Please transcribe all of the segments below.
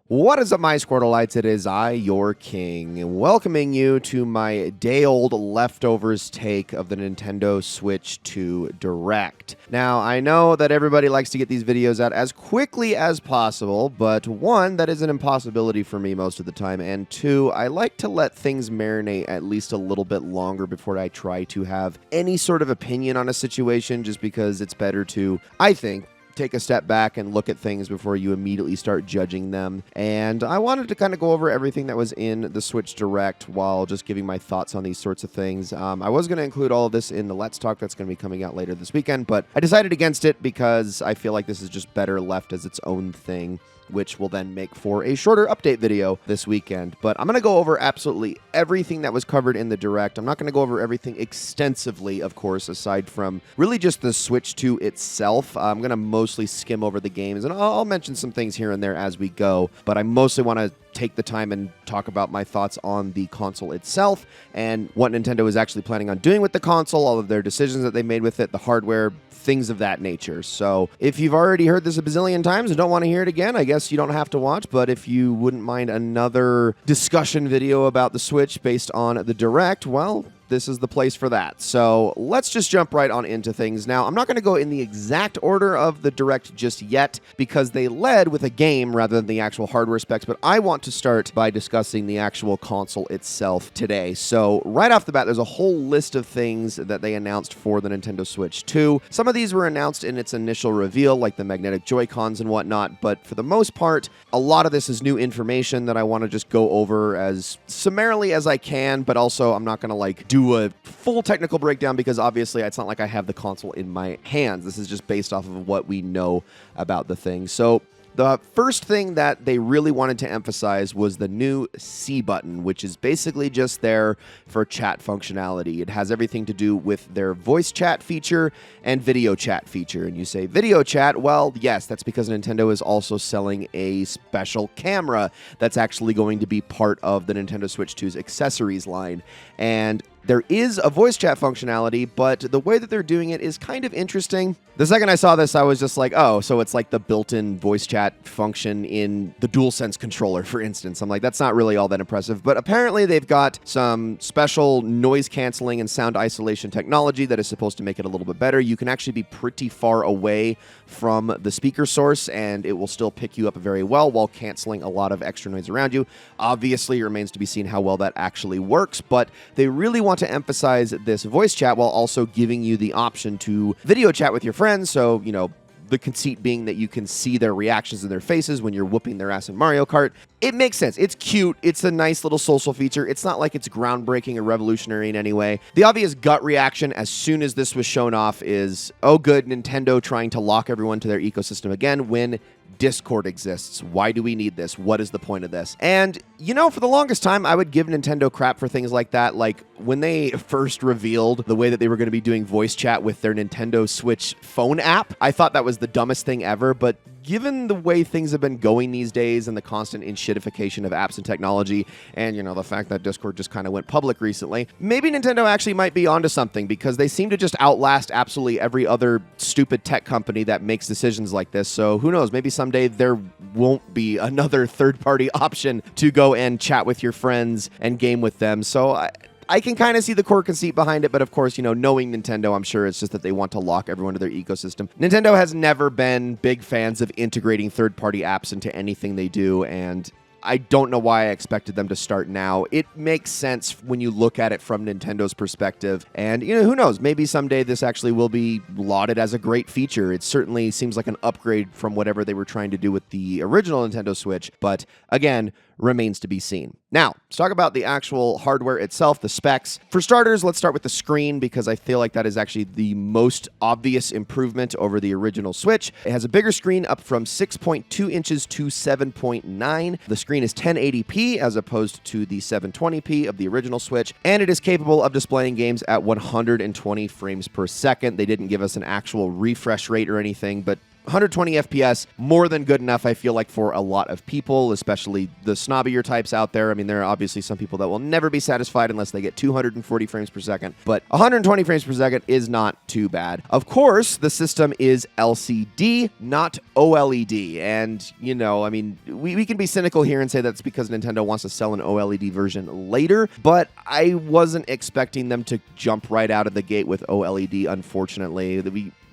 What is up, my Squirtleites? It is I, your king, welcoming you to my day-old leftovers take of the Nintendo Switch 2 Direct. Now, I know that everybody likes to get these videos out as quickly as possible, but one, that is an impossibility for me most of the time, and two, I like to let things marinate at least a little bit longer before I try to have any sort of opinion on a situation, just because it's better to, I think, take a step back and look at things before you immediately start judging them. And I wanted to kind of go over everything that was in the Switch Direct while just giving my thoughts on these sorts of things. I was going to include all of this in the Let's Talk that's going to be coming out later this weekend, but I decided against it because I feel like this is just better left as its own thing, which will then make for a shorter update video this weekend. But I'm going to go over absolutely everything that was covered in the Direct. I'm not going to go over everything extensively, of course, aside from really just the Switch 2 itself. I'm going to mostly skim over the games, and I'll mention some things here and there as we go, but I mostly want to take the time and talk about my thoughts on the console itself and what Nintendo is actually planning on doing with the console, all of their decisions that they made with it, the hardware, things of that nature. So if you've already heard this a bazillion times and don't want to hear it again, I guess you don't have to watch, but if you wouldn't mind another discussion video about the Switch based on the Direct, well, this is the place for that. So let's just jump right on into things. Now, I'm not going to go in the exact order of the Direct just yet because they led with a game rather than the actual hardware specs, but I want to start by discussing the actual console itself today. So right off the bat, there's a whole list of things that they announced for the Nintendo Switch 2. Some of these were announced in its initial reveal, like the magnetic Joy-Cons and whatnot, but for the most part, a lot of this is new information that I want to just go over as summarily as I can, but also I'm not going to do a full technical breakdown because obviously it's not like I have the console in my hands. This is just based off of what we know about the thing. So the first thing that they really wanted to emphasize was the new C button, which is basically just there for chat functionality. It has everything to do with their voice chat feature and video chat feature. And you say video chat, well, yes, that's because Nintendo is also selling a special camera that's actually going to be part of the Nintendo Switch 2's accessories line. And there is a voice chat functionality, but the way that they're doing it is kind of interesting. The second I saw this, I was just like, oh, so it's like the built-in voice chat function in the DualSense controller, for instance. I'm like, that's not really all that impressive. But apparently they've got some special noise canceling and sound isolation technology that is supposed to make it a little bit better. You can actually be pretty far away from the speaker source, and it will still pick you up very well while canceling a lot of extra noise around you. Obviously, it remains to be seen how well that actually works, but they really want to emphasize this voice chat while also giving you the option to video chat with your friends. So, you know, the conceit being that you can see their reactions in their faces when you're whooping their ass in Mario Kart. It makes sense. It's cute. It's a nice little social feature. It's not like it's groundbreaking or revolutionary in any way. The obvious gut reaction as soon as this was shown off is, oh good, Nintendo trying to lock everyone to their ecosystem again when Discord exists. Why do we need this? What is the point of this? And, you know, for the longest time, I would give Nintendo crap for things like that. Like, when they first revealed the way that they were going to be doing voice chat with their Nintendo Switch phone app, I thought that was the dumbest thing ever, but given the way things have been going these days and the constant enshittification of apps and technology, and, you know, the fact that Discord just kind of went public recently, maybe Nintendo actually might be onto something because they seem to just outlast absolutely every other stupid tech company that makes decisions like this. So who knows? Maybe someday there won't be another third-party option to go and chat with your friends and game with them. So I can kind of see the core conceit behind it, but of course, you know, knowing Nintendo, I'm sure it's just that they want to lock everyone to their ecosystem. Nintendo has never been big fans of integrating third-party apps into anything they do, and I don't know why I expected them to start now. It makes sense when you look at it from Nintendo's perspective. And, you know, who knows? Maybe someday this actually will be lauded as a great feature. It certainly seems like an upgrade from whatever they were trying to do with the original Nintendo Switch. But again, remains to be seen. Now, let's talk about the actual hardware itself, the specs. For starters, let's start with the screen because I feel like that is actually the most obvious improvement over the original Switch. It has a bigger screen up from 6.2 inches to 7.9. The screen is 1080p as opposed to the 720p of the original Switch, and it is capable of displaying games at 120 frames per second. They didn't give us an actual refresh rate or anything, but 120 FPS, more than good enough, I feel like, for a lot of people, especially the snobbier types out there. I mean, there are obviously some people that will never be satisfied unless they get 240 frames per second, but 120 frames per second is not too bad. Of course, the system is LCD, not OLED, and, you know, I mean, we can be cynical here and say that's because Nintendo wants to sell an OLED version later, but I wasn't expecting them to jump right out of the gate with OLED, unfortunately.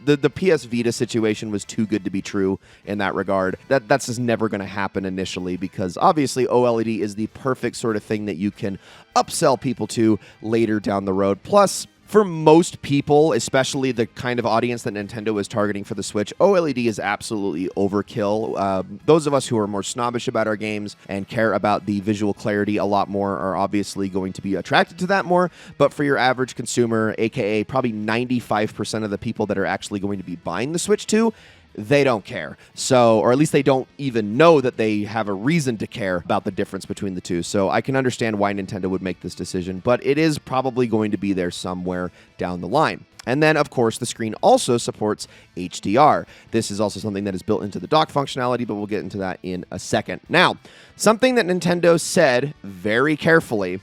The PS Vita situation was too good to be true in that regard. That's just never going to happen initially, because obviously OLED is the perfect sort of thing that you can upsell people to later down the road. Plus, for most people, especially the kind of audience that Nintendo is targeting for the Switch, OLED is absolutely overkill. Those of us who are more snobbish about our games and care about the visual clarity a lot more are obviously going to be attracted to that more. But for your average consumer, aka probably 95% of the people that are actually going to be buying the Switch 2, they don't care. So, or at least they don't even know that they have a reason to care about the difference between the two. So I can understand why Nintendo would make this decision, but it is probably going to be there somewhere down the line. And then, of course, the screen also supports HDR. This is also something that is built into the dock functionality, but we'll get into that in a second. Now, something that Nintendo said very carefully,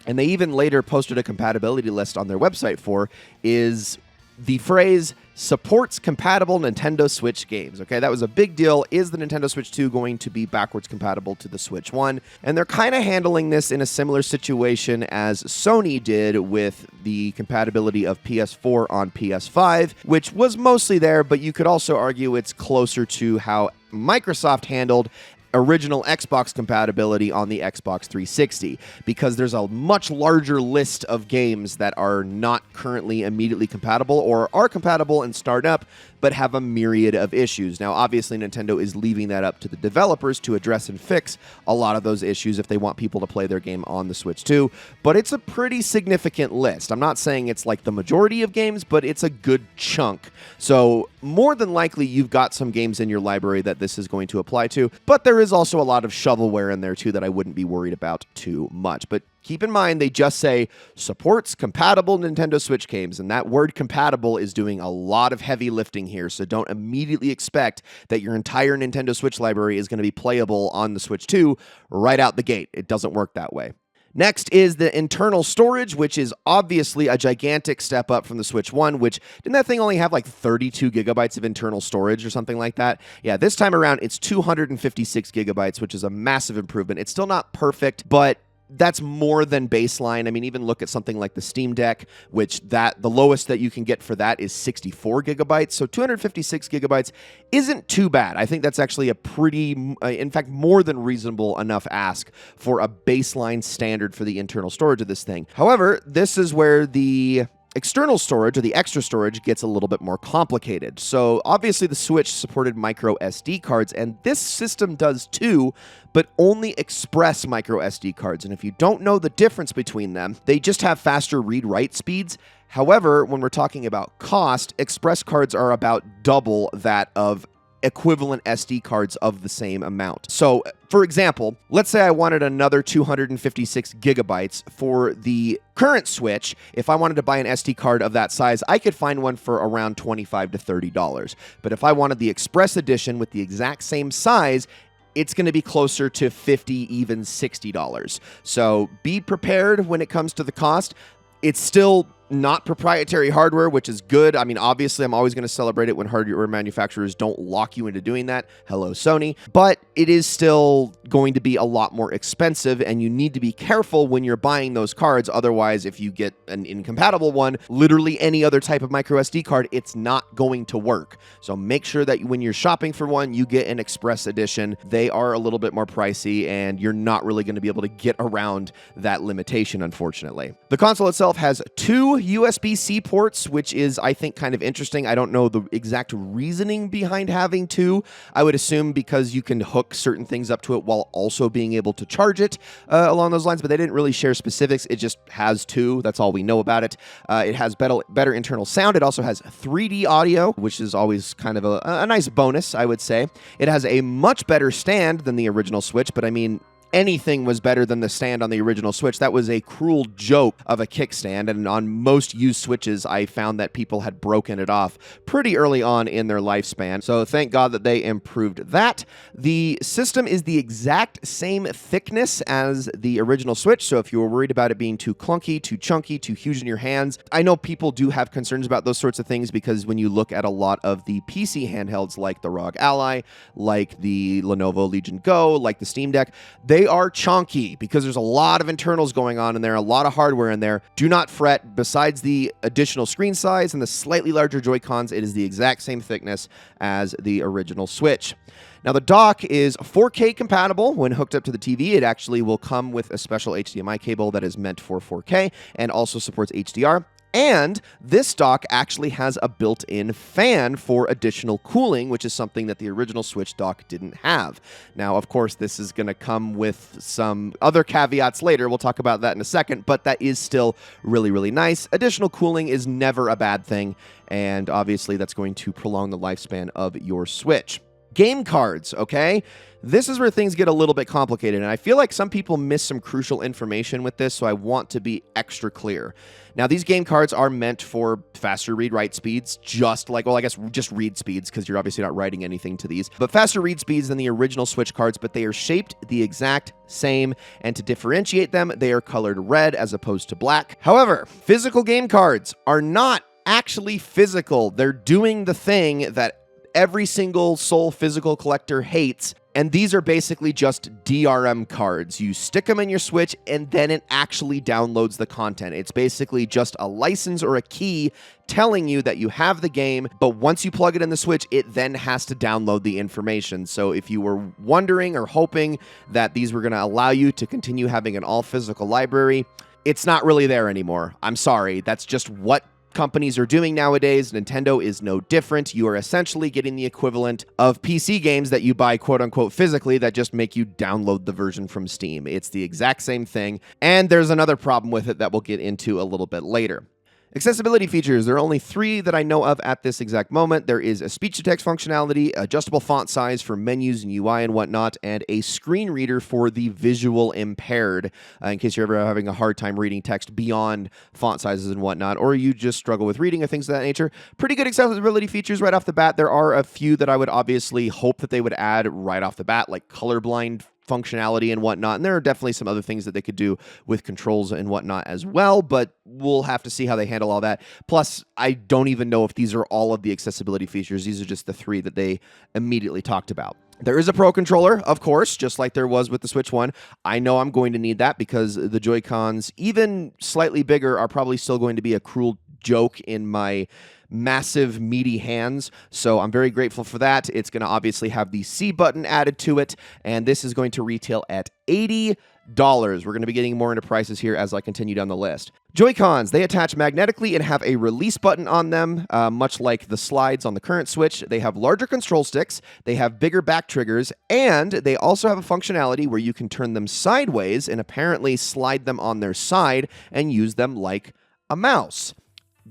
and they even later posted a compatibility list on their website for, is the phrase supports compatible Nintendo Switch games. Okay, that was a big deal. Is the Nintendo Switch 2 going to be backwards compatible to the Switch 1? And they're kind of handling this in a similar situation as Sony did with the compatibility of PS4 on PS5, which was mostly there, but you could also argue it's closer to how Microsoft handled original Xbox compatibility on the Xbox 360, because there's a much larger list of games that are not currently immediately compatible or are compatible and start up but have a myriad of issues. Now, obviously, Nintendo is leaving that up to the developers to address and fix a lot of those issues if they want people to play their game on the Switch 2, but it's a pretty significant list. I'm not saying it's like the majority of games, but it's a good chunk. So more than likely, you've got some games in your library that this is going to apply to, but there is also a lot of shovelware in there too that I wouldn't be worried about too much. But keep in mind, they just say supports compatible Nintendo Switch games, and that word compatible is doing a lot of heavy lifting here, so don't immediately expect that your entire Nintendo Switch library is going to be playable on the Switch 2 right out the gate. It doesn't work that way. Next is the internal storage, which is obviously a gigantic step up from the Switch 1, which didn't that thing only have like 32 gigabytes of internal storage or something like that? Yeah, this time around it's 256 gigabytes, which is a massive improvement. It's still not perfect, but that's more than baseline. I mean, even look at something like the Steam Deck, which the lowest that you can get for that is 64 gigabytes. So 256 gigabytes isn't too bad. I think that's actually a pretty, in fact, more than reasonable enough ask for a baseline standard for the internal storage of this thing. However, this is where the external storage, or the extra storage, gets a little bit more complicated. So obviously the Switch supported micro SD cards, and this system does too, but only express micro SD cards. And if you don't know the difference between them, they just have faster read-write speeds. However, when we're talking about cost, express cards are about double that of equivalent SD cards of the same amount. So, for example, let's say I wanted another 256 gigabytes for the current Switch. If I wanted to buy an SD card of that size, I could find one for around $25 to $30. But if I wanted the Express Edition with the exact same size, it's going to be closer to $50, even $60. So be prepared when it comes to the cost. It's still not proprietary hardware, which is good. I mean, obviously, I'm always going to celebrate it when hardware manufacturers don't lock you into doing that. Hello, Sony. But it is still going to be a lot more expensive, and you need to be careful when you're buying those cards. Otherwise, if you get an incompatible one, literally any other type of micro SD card, it's not going to work. So make sure that when you're shopping for one, you get an Express Edition. They are a little bit more pricey, and you're not really going to be able to get around that limitation, unfortunately. The console itself has two USB-C ports, which is, I think, kind of interesting. I don't know the exact reasoning behind having two. I would assume because you can hook certain things up to it while also being able to charge it along those lines, but they didn't really share specifics. It just has two. That's all we know about it. It has better internal sound. It also has 3D audio, which is always kind of a nice bonus, I would say. It has a much better stand than the original Switch, but I mean, anything was better than the stand on the original Switch. That was a cruel joke of a kickstand, and on most used Switches, I found that people had broken it off pretty early on in their lifespan. So thank God that they improved that. The system is the exact same thickness as the original Switch, so if you were worried about it being too clunky, too chunky, too huge in your hands, I know people do have concerns about those sorts of things because when you look at a lot of the PC handhelds like the ROG Ally, like the Lenovo Legion Go, like the Steam Deck, they are chonky because there's a lot of internals going on in there, a lot of hardware in there. Do not fret. Besides the additional screen size and the slightly larger Joy-Cons, it is the exact same thickness as the original Switch. Now, the dock is 4K compatible when hooked up to the TV. It actually will come with a special HDMI cable that is meant for 4K and also supports HDR. And this dock actually has a built-in fan for additional cooling, which is something that the original Switch dock didn't have. Now, of course, this is going to come with some other caveats later. We'll talk about that in a second, but that is still really, really nice. Additional cooling is never a bad thing, and obviously that's going to prolong the lifespan of your Switch. Game cards, okay? This is where things get a little bit complicated, and I feel like some people miss some crucial information with this, so I want to be extra clear. Now, these game cards are meant for faster read-write speeds, just like, well, I guess just read speeds, because you're obviously not writing anything to these, but faster read speeds than the original Switch cards, but they are shaped the exact same, and to differentiate them, they are colored red as opposed to black. However, physical game cards are not actually physical. They're doing the thing that every single sole physical collector hates, and these are basically just DRM cards. You stick them in your Switch, and then it actually downloads the content. It's basically just a license or a key telling you that you have the game, but once you plug it in the Switch, it then has to download the information. So if you were wondering or hoping that these were going to allow you to continue having an all-physical library, it's not really there anymore. I'm sorry. That's just what companies are doing nowadays. Nintendo is no different. You are essentially getting the equivalent of PC games that you buy quote-unquote physically that just make you download the version from Steam. It's the exact same thing, and there's another problem with it that we'll get into a little bit later. Accessibility features, there are only 3 that I know of at this exact moment. There is a speech-to-text functionality, adjustable font size for menus and UI and whatnot, and a screen reader for the visual impaired, in case you're ever having a hard time reading text beyond font sizes and whatnot, or you just struggle with reading or things of that nature. Pretty good accessibility features right off the bat. There are a few that I would obviously hope that they would add right off the bat, like colorblind functionality and whatnot, and there are definitely some other things that they could do with controls and whatnot as well, but we'll have to see how they handle all that. Plus, I don't even know if these are all of the accessibility features. These are just the 3 that they immediately talked about. There is a Pro Controller, of course, just like there was with the Switch 1. I know I'm going to need that because the Joy-Cons, even slightly bigger, are probably still going to be a cruel joke in my massive, meaty hands, so I'm very grateful for that. It's going to obviously have the C button added to it, and this is going to retail at $80. We're going to be getting more into prices here as I continue down the list. Joy-Cons, they attach magnetically and have a release button on them, much like the slides on the current Switch. They have larger control sticks, they have bigger back triggers, and they also have a functionality where you can turn them sideways and apparently slide them on their side and use them like a mouse.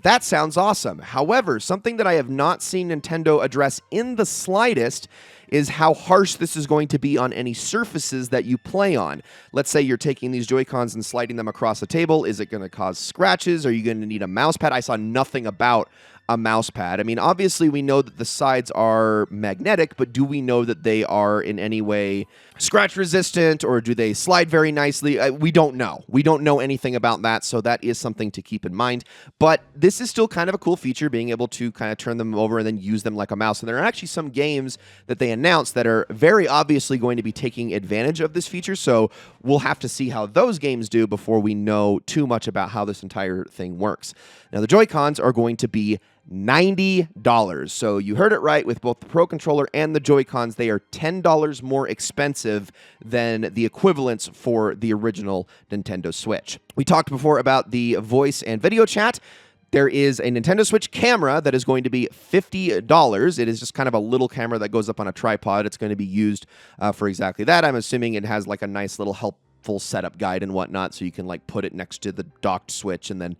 That sounds awesome. However, something that I have not seen Nintendo address in the slightest is how harsh this is going to be on any surfaces that you play on. Let's say you're taking these Joy-Cons and sliding them across a table. Is it going to cause scratches? Are you going to need a mouse pad? I saw nothing about a mouse pad. I mean, obviously we know that the sides are magnetic, but do we know that they are in any way scratch resistant, or do they slide very nicely? We don't know. We don't know anything about that, so that is something to keep in mind. But this is still kind of a cool feature, being able to kind of turn them over and then use them like a mouse. And there are actually some games that they announced that are very obviously going to be taking advantage of this feature, so we'll have to see how those games do before we know too much about how this entire thing works. Now, the Joy-Cons are going to be $90. So you heard it right, with both the Pro Controller and the Joy-Cons, they are $10 more expensive than the equivalents for the original Nintendo Switch. We talked before about the voice and video chat. There is a Nintendo Switch camera that is going to be $50. It is just kind of a little camera that goes up on a tripod. It's going to be used for exactly that. I'm assuming it has like a nice little helpful setup guide and whatnot, so you can like put it next to the docked Switch and then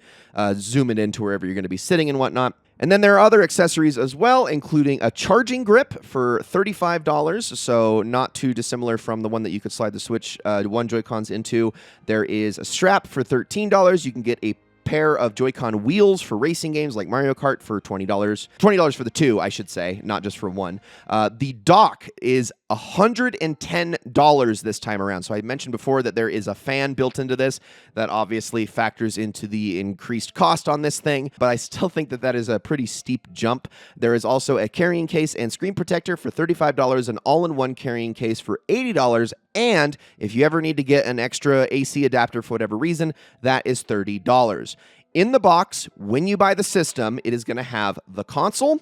zoom it into wherever you're going to be sitting and whatnot. And then there are other accessories as well, including a charging grip for $35, so not too dissimilar from the one that you could slide the Switch One Joy-Cons into. There is a strap for $13. You can get a pair of Joy-Con wheels for racing games like Mario Kart for $20. $20 for the two, I should say, not just for one. The dock is $110 this time around. So I mentioned before that there is a fan built into this that obviously factors into the increased cost on this thing, but I still think that that is a pretty steep jump. There is also a carrying case and screen protector for $35, an all-in-one carrying case for $80, and if you ever need to get an extra AC adapter for whatever reason, that is $30. In the box, when you buy the system, it is going to have the console,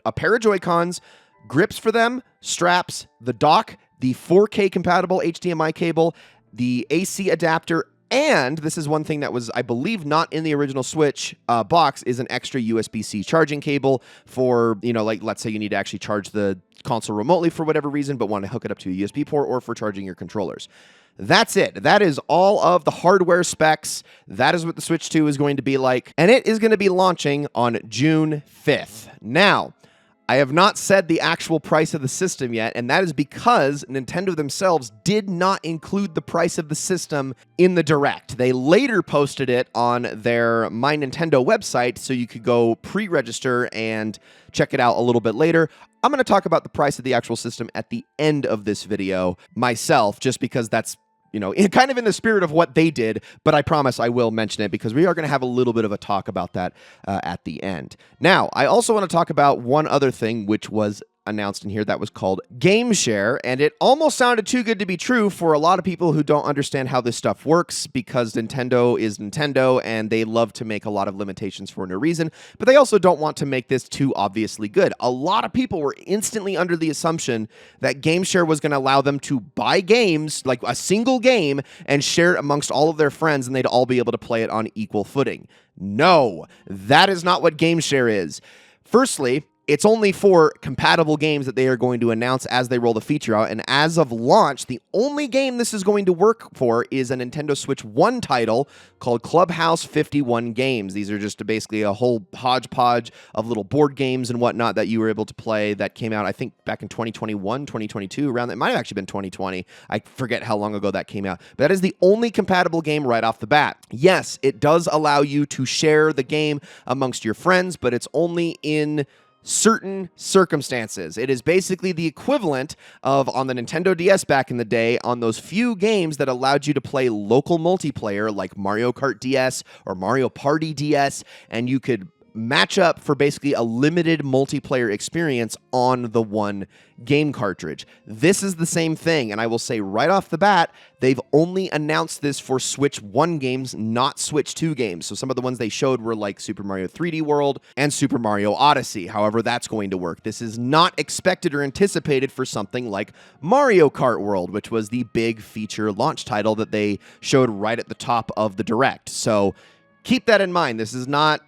a pair of Joy-Cons, grips for them, straps, the dock, the 4K compatible HDMI cable, the AC adapter, and this is one thing that was, I believe, not in the original Switch box, is an extra USB-C charging cable for, like, let's say you need to actually charge the console remotely for whatever reason, but want to hook it up to a USB port or for charging your controllers. That's it. That is all of the hardware specs. That is what the Switch 2 is going to be like, and it is going to be launching on June 5th. Now, I have not said the actual price of the system yet, and that is because Nintendo themselves did not include the price of the system in the Direct. They later posted it on their My Nintendo website, so you could go pre-register and check it out a little bit later. I'm going to talk about the price of the actual system at the end of this video myself, just because that's kind of in the spirit of what they did, but I promise I will mention it because we are going to have a little bit of a talk about that at the end. Now, I also want to talk about one other thing, which was announced in here that was called Game Share, and it almost sounded too good to be true for a lot of people who don't understand how this stuff works, because Nintendo is Nintendo and they love to make a lot of limitations for no reason, but they also don't want to make this too obviously good. A lot of people were instantly under the assumption that Game Share was going to allow them to buy games, like a single game, and share it amongst all of their friends, and they'd all be able to play it on equal footing. No, that is not what Game Share is. Firstly, it's only for compatible games that they are going to announce as they roll the feature out, and as of launch, the only game this is going to work for is a Nintendo Switch 1 title called Clubhouse 51 Games. These are just basically a whole hodgepodge of little board games and whatnot that you were able to play that came out, I think, back in 2021, 2022, around that. It might have actually been 2020. I forget how long ago that came out. But that is the only compatible game right off the bat. Yes, it does allow you to share the game amongst your friends, but it's only in certain circumstances. It is basically the equivalent of, on the Nintendo DS back in the day, on those few games that allowed you to play local multiplayer like Mario Kart DS or Mario Party DS, and you could match up for basically a limited multiplayer experience on the one game cartridge. This is the same thing, and I will say right off the bat, they've only announced this for Switch 1 games, not Switch 2 games. So some of the ones they showed were like Super Mario 3D World and Super Mario Odyssey. However, that's going to work. This is not expected or anticipated for something like Mario Kart World, which was the big feature launch title that they showed right at the top of the Direct. So keep that in mind. This is not...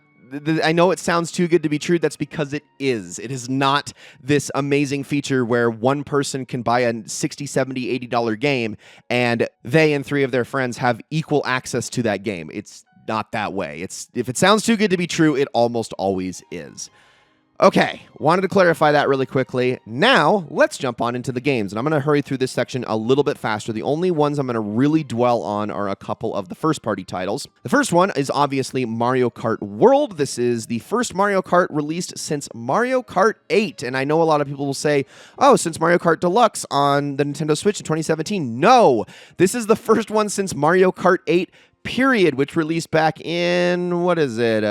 I know it sounds too good to be true. That's because it is. It is not this amazing feature where one person can buy a $60, $70, $80 game and they and three of their friends have equal access to that game. It's not that way. If it sounds too good to be true, it almost always is. Okay, wanted to clarify that really quickly. Now, let's jump on into the games, and I'm going to hurry through this section a little bit faster. The only ones I'm going to really dwell on are a couple of the first-party titles. The first one is obviously Mario Kart World. This is the first Mario Kart released since Mario Kart 8, and I know a lot of people will say, oh, since Mario Kart Deluxe on the Nintendo Switch in 2017. No, this is the first one since Mario Kart 8, period, which released back in, what is it,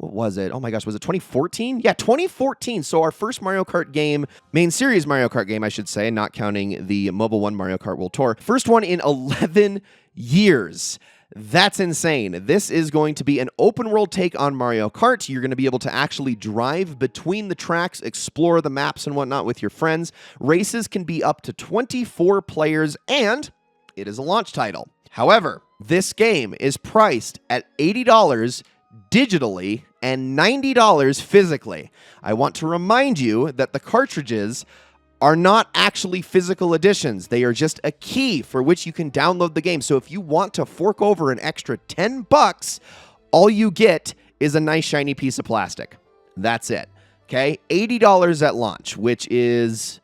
what was it? Oh my gosh, was it 2014? Yeah, 2014. So our first Mario Kart game, main series Mario Kart game, I should say, not counting the mobile one, Mario Kart World Tour. First one in 11 years. That's insane. This is going to be an open world take on Mario Kart. You're going to be able to actually drive between the tracks, explore the maps and whatnot with your friends. Races can be up to 24 players, and it is a launch title. However, this game is priced at $80 digitally and $90 physically. I want to remind you that the cartridges are not actually physical editions. They are just a key for which you can download the game. So if you want to fork over an extra $10, all you get is a nice shiny piece of plastic. That's it. Okay, $80 at launch, which is,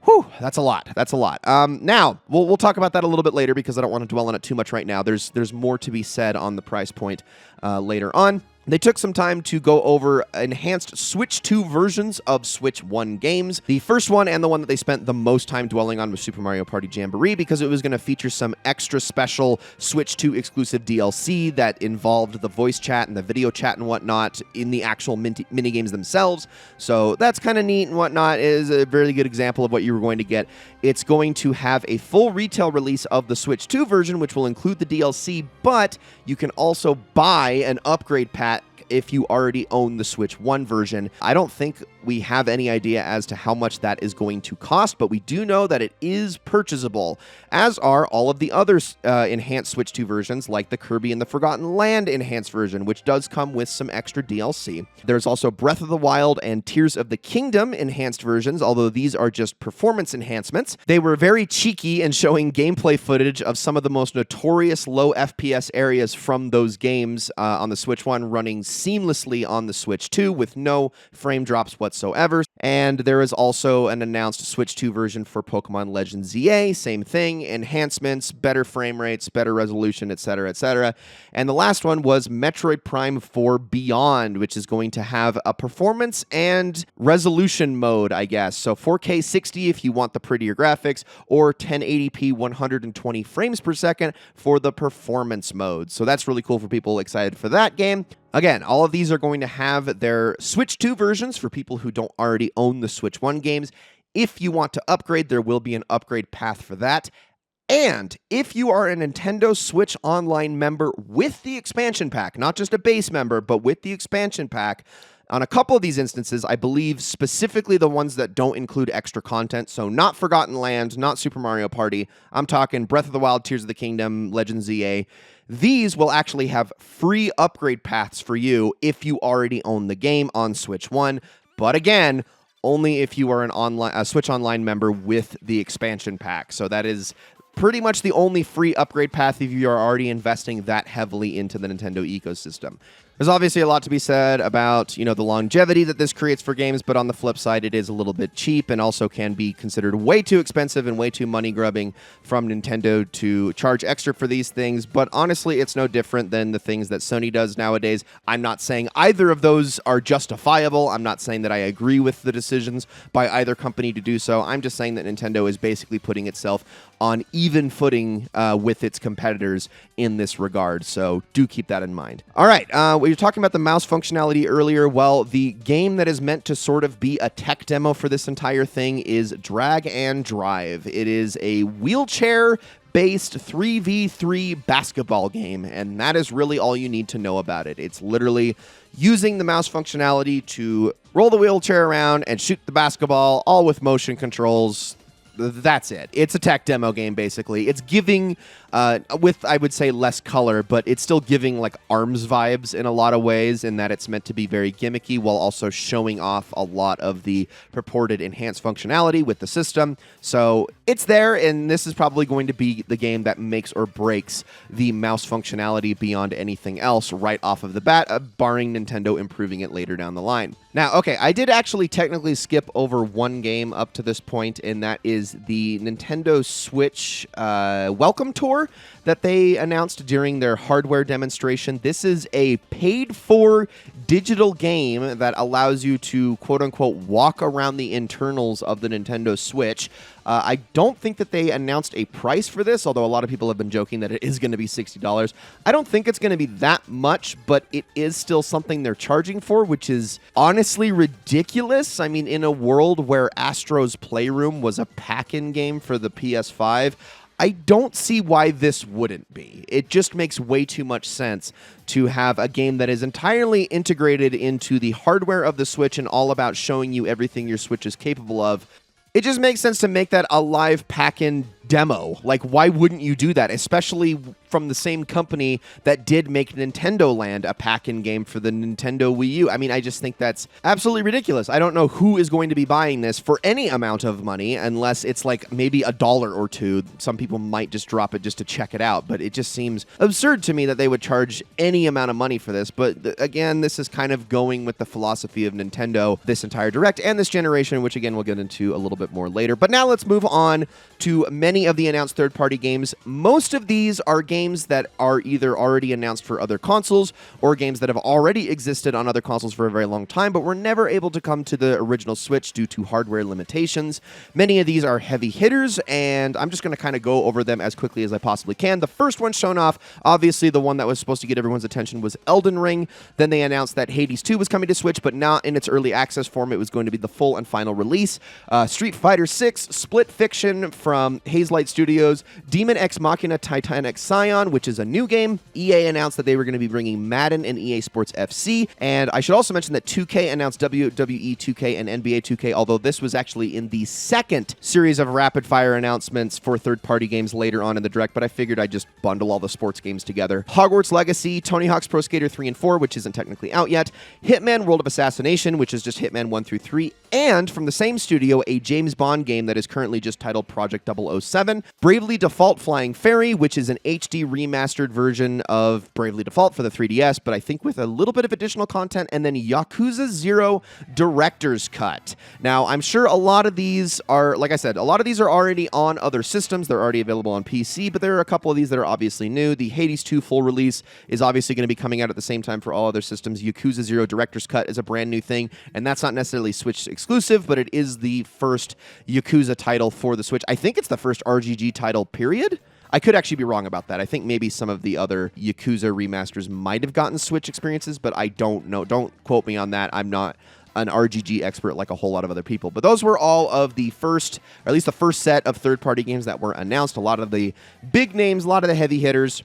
whew, that's a lot. That's a lot. Now, we'll talk about that a little bit later because I don't want to dwell on it too much right now. There's more to be said on the price point later on. They took some time to go over enhanced Switch 2 versions of Switch 1 games. The first one and the one that they spent the most time dwelling on was Super Mario Party Jamboree because it was going to feature some extra special Switch 2 exclusive DLC that involved the voice chat and the video chat and whatnot in the actual mini games themselves. So that's kind of neat and whatnot. It is a very good example of what you were going to get. It's going to have a full retail release of the Switch 2 version, which will include the DLC, but you can also buy an upgrade pack if you already own the Switch 1 version. I don't think we have any idea as to how much that is going to cost, but we do know that it is purchasable, as are all of the other enhanced Switch 2 versions, like the Kirby and the Forgotten Land enhanced version, which does come with some extra DLC. There's also Breath of the Wild and Tears of the Kingdom enhanced versions, although these are just performance enhancements. They were very cheeky in showing gameplay footage of some of the most notorious low FPS areas from those games on the Switch 1 running seamlessly on the Switch 2 with no frame drops whatsoever. And there is also an announced Switch 2 version for Pokemon Legends ZA. Same thing, enhancements, better frame rates, better resolution, etc., etc. And the last one was Metroid Prime 4 Beyond, which is going to have a performance and resolution mode, I guess. So 4K 60 if you want the prettier graphics, or 1080p 120 frames per second for the performance mode. So that's really cool for people excited for that game. Again, all of these are going to have their Switch 2 versions for people who don't already own the Switch 1 games. If you want to upgrade, there will be an upgrade path for that. And if you are a Nintendo Switch Online member with the expansion pack, not just a base member, but with the expansion pack, on a couple of these instances, I believe specifically the ones that don't include extra content, so not Forgotten Land, not Super Mario Party, I'm talking Breath of the Wild, Tears of the Kingdom, Legends ZA, these will actually have free upgrade paths for you if you already own the game on Switch 1, but again, only if you are a Switch Online member with the expansion pack. So that is pretty much the only free upgrade path if you are already investing that heavily into the Nintendo ecosystem. There's obviously a lot to be said about, the longevity that this creates for games, but on the flip side, it is a little bit cheap and also can be considered way too expensive and way too money-grubbing from Nintendo to charge extra for these things. But honestly, it's no different than the things that Sony does nowadays. I'm not saying either of those are justifiable. I'm not saying that I agree with the decisions by either company to do so. I'm just saying that Nintendo is basically putting itself on even footing with its competitors in this regard. So do keep that in mind. All right, we were talking about the mouse functionality earlier. Well, the game that is meant to sort of be a tech demo for this entire thing is Drag and Drive. It is a wheelchair-based 3v3 basketball game, and that is really all you need to know about it. It's literally using the mouse functionality to roll the wheelchair around and shoot the basketball, all with motion controls. That's it. It's a tech demo game, basically. It's giving, with, I would say, less color, but it's still giving, like, ARMS vibes in a lot of ways, in that it's meant to be very gimmicky while also showing off a lot of the purported enhanced functionality with the system. So it's there, and this is probably going to be the game that makes or breaks the mouse functionality beyond anything else right off of the bat, barring Nintendo improving it later down the line. Now, okay, I did actually technically skip over one game up to this point, and that is the Nintendo Switch Welcome Tour that they announced during their hardware demonstration. This is a paid-for digital game that allows you to, quote-unquote, walk around the internals of the Nintendo Switch. I don't think that they announced a price for this, although a lot of people have been joking that it is going to be $60. I don't think it's going to be that much, but it is still something they're charging for, which is honestly ridiculous. I mean, in a world where Astro's Playroom was a pack-in game for the PS5, I don't see why this wouldn't be. It just makes way too much sense to have a game that is entirely integrated into the hardware of the Switch and all about showing you everything your Switch is capable of. It just makes sense to make that a live pack-in demo. Like, why wouldn't you do that? Especially from the same company that did make Nintendo Land a pack-in game for the Nintendo Wii U. I mean, I just think that's absolutely ridiculous. I don't know who is going to be buying this for any amount of money unless it's like maybe $1 or $2. Some people might just drop it just to check it out, but it just seems absurd to me that they would charge any amount of money for this. But again, this is kind of going with the philosophy of Nintendo this entire Direct and this generation, which again we'll get into a little bit more later. But now let's move on to many of the announced third-party games. Most of these are games that are either already announced for other consoles or games that have already existed on other consoles for a very long time, but were never able to come to the original Switch due to hardware limitations. Many of these are heavy hitters, and I'm just going to kind of go over them as quickly as I possibly can. The first one shown off, obviously the one that was supposed to get everyone's attention, was Elden Ring. Then they announced that Hades 2 was coming to Switch, but not in its early access form. It was going to be the full and final release. Street Fighter 6, Split Fiction from Hazelight Studios, Demon X Machina Titanic Scion, which is a new game. EA announced that they were going to be bringing Madden and EA Sports FC. And I should also mention that 2K announced WWE 2K and NBA 2K, although this was actually in the second series of rapid-fire announcements for third-party games later on in the Direct, but I figured I'd just bundle all the sports games together. Hogwarts Legacy, Tony Hawk's Pro Skater 3 and 4, which isn't technically out yet, Hitman World of Assassination, which is just Hitman 1 through 3, and from the same studio, a James Bond game that is currently just titled Project 007, Bravely Default Flying Fairy, which is an HD remastered version of Bravely Default for the 3DS, but I think with a little bit of additional content, and then Yakuza 0 Director's Cut. Now, I'm sure a lot of these are, like I said, a lot of these are already on other systems. They're already available on PC, but there are a couple of these that are obviously new. The Hades 2 full release is obviously going to be coming out at the same time for all other systems. Yakuza 0 Director's Cut is a brand new thing, and that's not necessarily Switch exclusive, but it is the first Yakuza title for the Switch. I think it's the first RGG title, period. I could actually be wrong about that. I think maybe some of the other Yakuza remasters might have gotten Switch experiences, but I don't know. Don't quote me on that. I'm not an RGG expert like a whole lot of other people. But those were all of the first, or at least the first set of third-party games that were announced. A lot of the big names, a lot of the heavy hitters.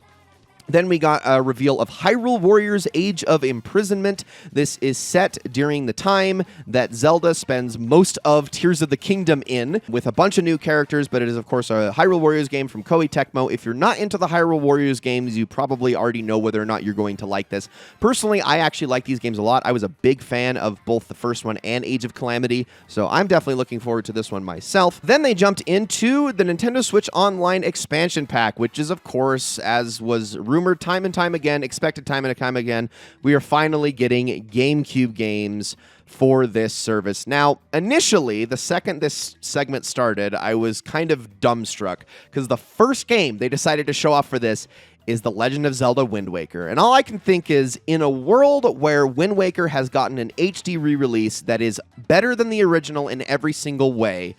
Then we got a reveal of Hyrule Warriors Age of Imprisonment. This is set during the time that Zelda spends most of Tears of the Kingdom in, with a bunch of new characters, but it is, of course, a Hyrule Warriors game from Koei Tecmo. If you're not into the Hyrule Warriors games, you probably already know whether or not you're going to like this. Personally, I actually like these games a lot. I was a big fan of both the first one and Age of Calamity, so I'm definitely looking forward to this one myself. Then they jumped into the Nintendo Switch Online expansion pack, which is, of course, as was rumored time and time again, expected time and time again, we are finally getting GameCube games for this service. Now, initially, the second this segment started, I was kind of dumbstruck because the first game they decided to show off for this is The Legend of Zelda Wind Waker. And all I can think is, in a world where Wind Waker has gotten an HD re-release that is better than the original in every single way,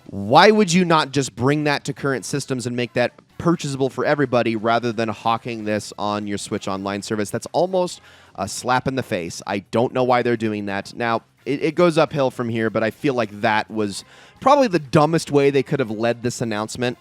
why would you not just bring that to current systems and make that purchasable for everybody rather than hawking this on your Switch Online service? That's almost a slap in the face. I don't know why they're doing that. Now, it goes uphill from here, but I feel like that was probably the dumbest way they could have led this announcement.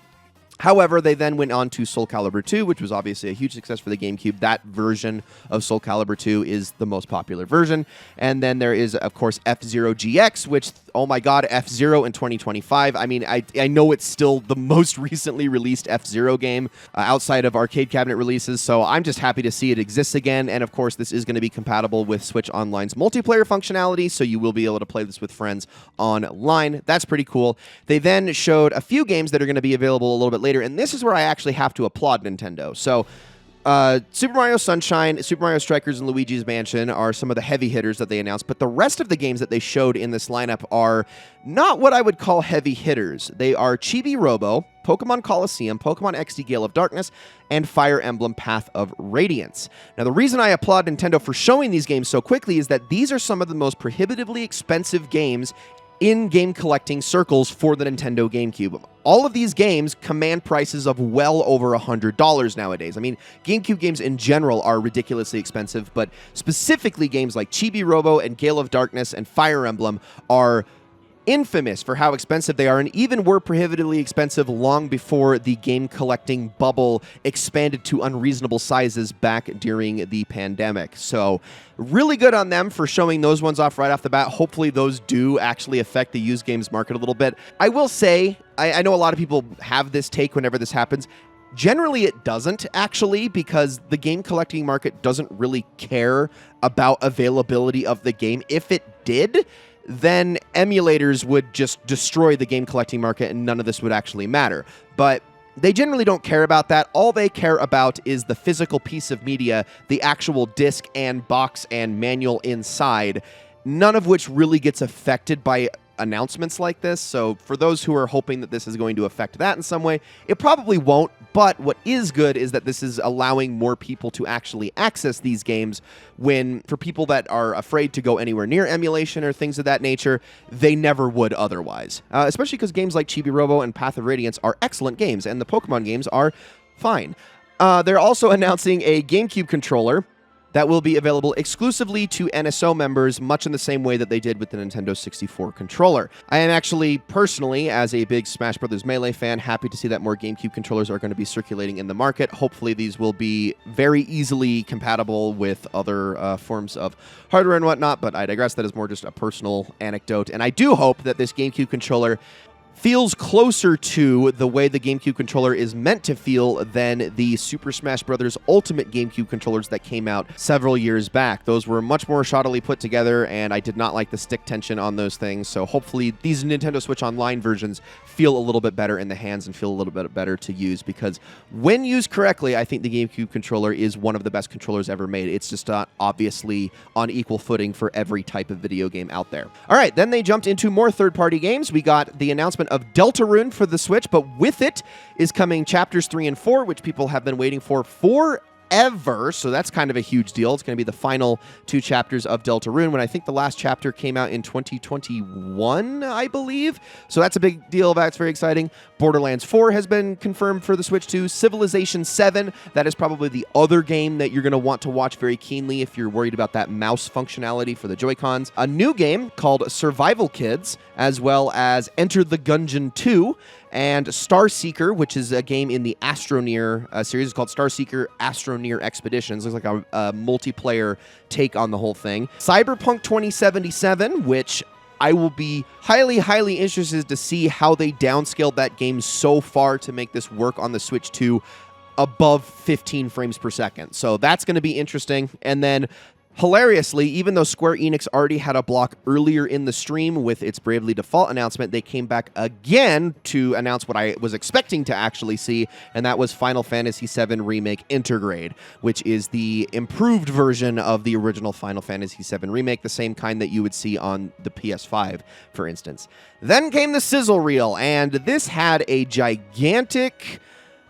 However, they then went on to Soul Calibur 2, which was obviously a huge success for the GameCube. That version of Soul Calibur 2 is the most popular version. And then there is, of course, F-Zero GX, which, oh my god, F-Zero in 2025. I mean, I know it's still the most recently released F-Zero game outside of arcade cabinet releases, so I'm just happy to see it exists again. And, of course, this is going to be compatible with Switch Online's multiplayer functionality, so you will be able to play this with friends online. That's pretty cool. They then showed a few games that are going to be available a little bit later, and this is where I actually have to applaud Nintendo. So, Super Mario Sunshine, Super Mario Strikers, and Luigi's Mansion are some of the heavy hitters that they announced, but the rest of the games that they showed in this lineup are not what I would call heavy hitters. They are Chibi Robo, Pokemon Colosseum, Pokemon XD Gale of Darkness, and Fire Emblem Path of Radiance. Now, the reason I applaud Nintendo for showing these games so quickly is that these are some of the most prohibitively expensive games in game collecting circles for the Nintendo GameCube. All of these games command prices of well over $100 nowadays. I mean, GameCube games in general are ridiculously expensive, but specifically games like Chibi Robo and Gale of Darkness and Fire Emblem are infamous for how expensive they are, and even were prohibitively expensive long before the game collecting bubble expanded to unreasonable sizes back during the pandemic. So really good on them for showing those ones off right off the bat. Hopefully those do actually affect the used games market a little bit. I will say, I know a lot of people have this take whenever this happens. Generally, it doesn't, actually, because the game collecting market doesn't really care about availability of the game. If it did, then emulators would just destroy the game collecting market and none of this would actually matter. But they generally don't care about that. All they care about is the physical piece of media, the actual disc and box and manual inside, none of which really gets affected by announcements like this. So for those who are hoping that this is going to affect that in some way, it probably won't. But what is good is that this is allowing more people to actually access these games, when for people that are afraid to go anywhere near emulation or things of that nature, they never would otherwise. Especially because games like Chibi Robo and Path of Radiance are excellent games, and the Pokemon games are fine. They're also announcing a GameCube controller that will be available exclusively to NSO members, much in the same way that they did with the Nintendo 64 controller. I am actually, personally, as a big Smash Bros. Melee fan, happy to see that more GameCube controllers are going to be circulating in the market. Hopefully these will be very easily compatible with other forms of hardware and whatnot, but I digress. That is more just a personal anecdote. And I do hope that this GameCube controller feels closer to the way the GameCube controller is meant to feel than the Super Smash Bros. Ultimate GameCube controllers that came out several years back. Those were much more shoddily put together, and I did not like the stick tension on those things, so hopefully these Nintendo Switch Online versions feel a little bit better in the hands and feel a little bit better to use, because when used correctly, I think the GameCube controller is one of the best controllers ever made. It's just not obviously on equal footing for every type of video game out there. All right, then they jumped into more third-party games. We got the announcement of Deltarune for the Switch, but with it is coming Chapters 3 and 4, which people have been waiting for forever, so that's kind of a huge deal. It's going to be the final 2 chapters of Deltarune, when I think the last chapter came out in 2021, I believe. So that's a big deal. That's very exciting. Borderlands 4 has been confirmed for the Switch 2. Civilization 7, that is probably the other game that you're going to want to watch very keenly if you're worried about that mouse functionality for the Joy-Cons. A new game called Survival Kids, as well as Enter the Gungeon 2, and Star Seeker, which is a game in the Astroneer series. It's called Star Seeker Astroneer Expeditions. Looks like a multiplayer take on the whole thing. Cyberpunk 2077, which I will be highly, highly interested to see how they downscaled that game so far to make this work on the Switch 2 above 15 frames per second. So that's going to be interesting. And then, hilariously, even though Square Enix already had a block earlier in the stream with its Bravely Default announcement, they came back again to announce what I was expecting to actually see, and that was Final Fantasy VII Remake Intergrade, which is the improved version of the original Final Fantasy VII Remake, the same kind that you would see on the PS5, for instance. Then came the sizzle reel, and this had a gigantic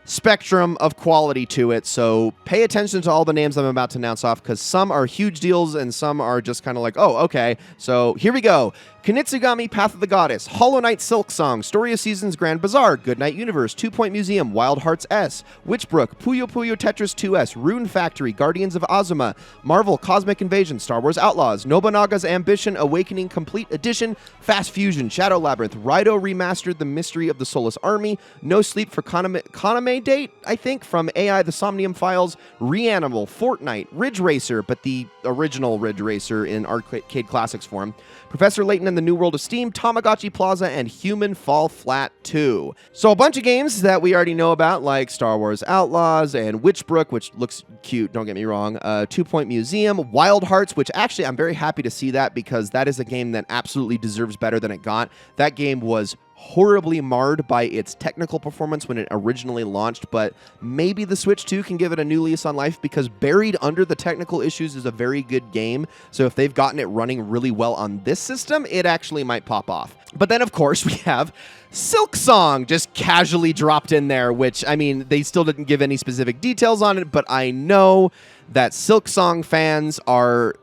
spectrum of quality to it, so pay attention to all the names I'm about to announce off, because some are huge deals and some are just kind of like, oh, okay. So here we go. Kunitsugami Path of the Goddess, Hollow Knight Silksong, Story of Seasons Grand Bazaar, Goodnight Universe, 2 Point Museum, Wild Hearts S, Witchbrook, Puyo Puyo Tetris 2S, Rune Factory, Guardians of Azuma, Marvel Cosmic Invasion, Star Wars Outlaws, Nobunaga's Ambition Awakening Complete Edition, Fast Fusion, Shadow Labyrinth, Raidou Remastered, The Mystery of the Soulless Army, No Sleep for Kaname Date, I think, from AI The Somnium Files, Reanimal, Fortnite, Ridge Racer, but the original Ridge Racer in Arcade Classics form, Professor Layton and the New World of Steam, Tamagotchi Plaza, and Human Fall Flat 2. So a bunch of games that we already know about, like Star Wars Outlaws and Witchbrook, which looks cute, don't get me wrong, 2 Point Museum, Wild Hearts, which actually I'm very happy to see that, because that is a game that absolutely deserves better than it got. That game was horribly marred by its technical performance when it originally launched, but maybe the Switch 2 can give it a new lease on life, because buried under the technical issues is a very good game. So if they've gotten it running really well on this system, it actually might pop off. But then, of course, we have Silksong just casually dropped in there, which, I mean, they still didn't give any specific details on it, but I know that Silksong fans are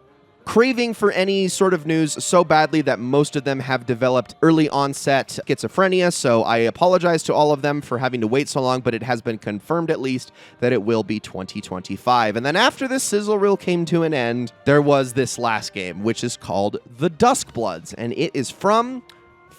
craving for any sort of news so badly that most of them have developed early onset schizophrenia, so I apologize to all of them for having to wait so long, but it has been confirmed at least that it will be 2025. And then after this sizzle reel came to an end, there was this last game, which is called The Duskbloods, and it is from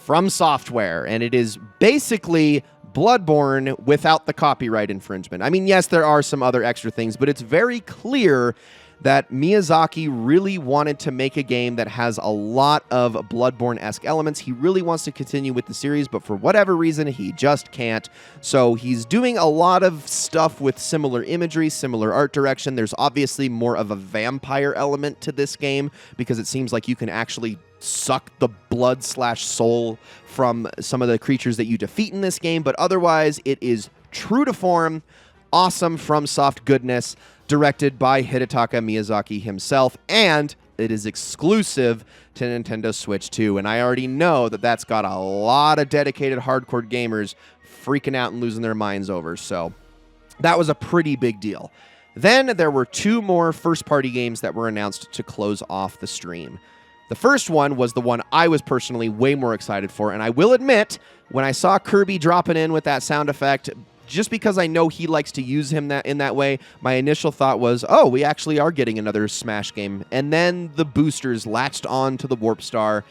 From Software, and it is basically Bloodborne without the copyright infringement. I mean, yes, there are some other extra things, but it's very clear that Miyazaki really wanted to make a game that has a lot of Bloodborne-esque elements. He really wants to continue with the series, but for whatever reason, he just can't. So he's doing a lot of stuff with similar imagery, similar art direction. There's obviously more of a vampire element to this game because it seems like you can actually suck the blood/soul from some of the creatures that you defeat in this game, but otherwise it is true to form, awesome FromSoft goodness, directed by Hidetaka Miyazaki himself, and it is exclusive to Nintendo Switch 2, and I already know that that's got a lot of dedicated hardcore gamers freaking out and losing their minds over, so that was a pretty big deal. Then there were 2 more first-party games that were announced to close off the stream. The first one was the one I was personally way more excited for, and I will admit, when I saw Kirby dropping in with that sound effect, just because I know he likes to use him in that way, my initial thought was, oh, we actually are getting another Smash game. And then the boosters latched on to the Warp Star,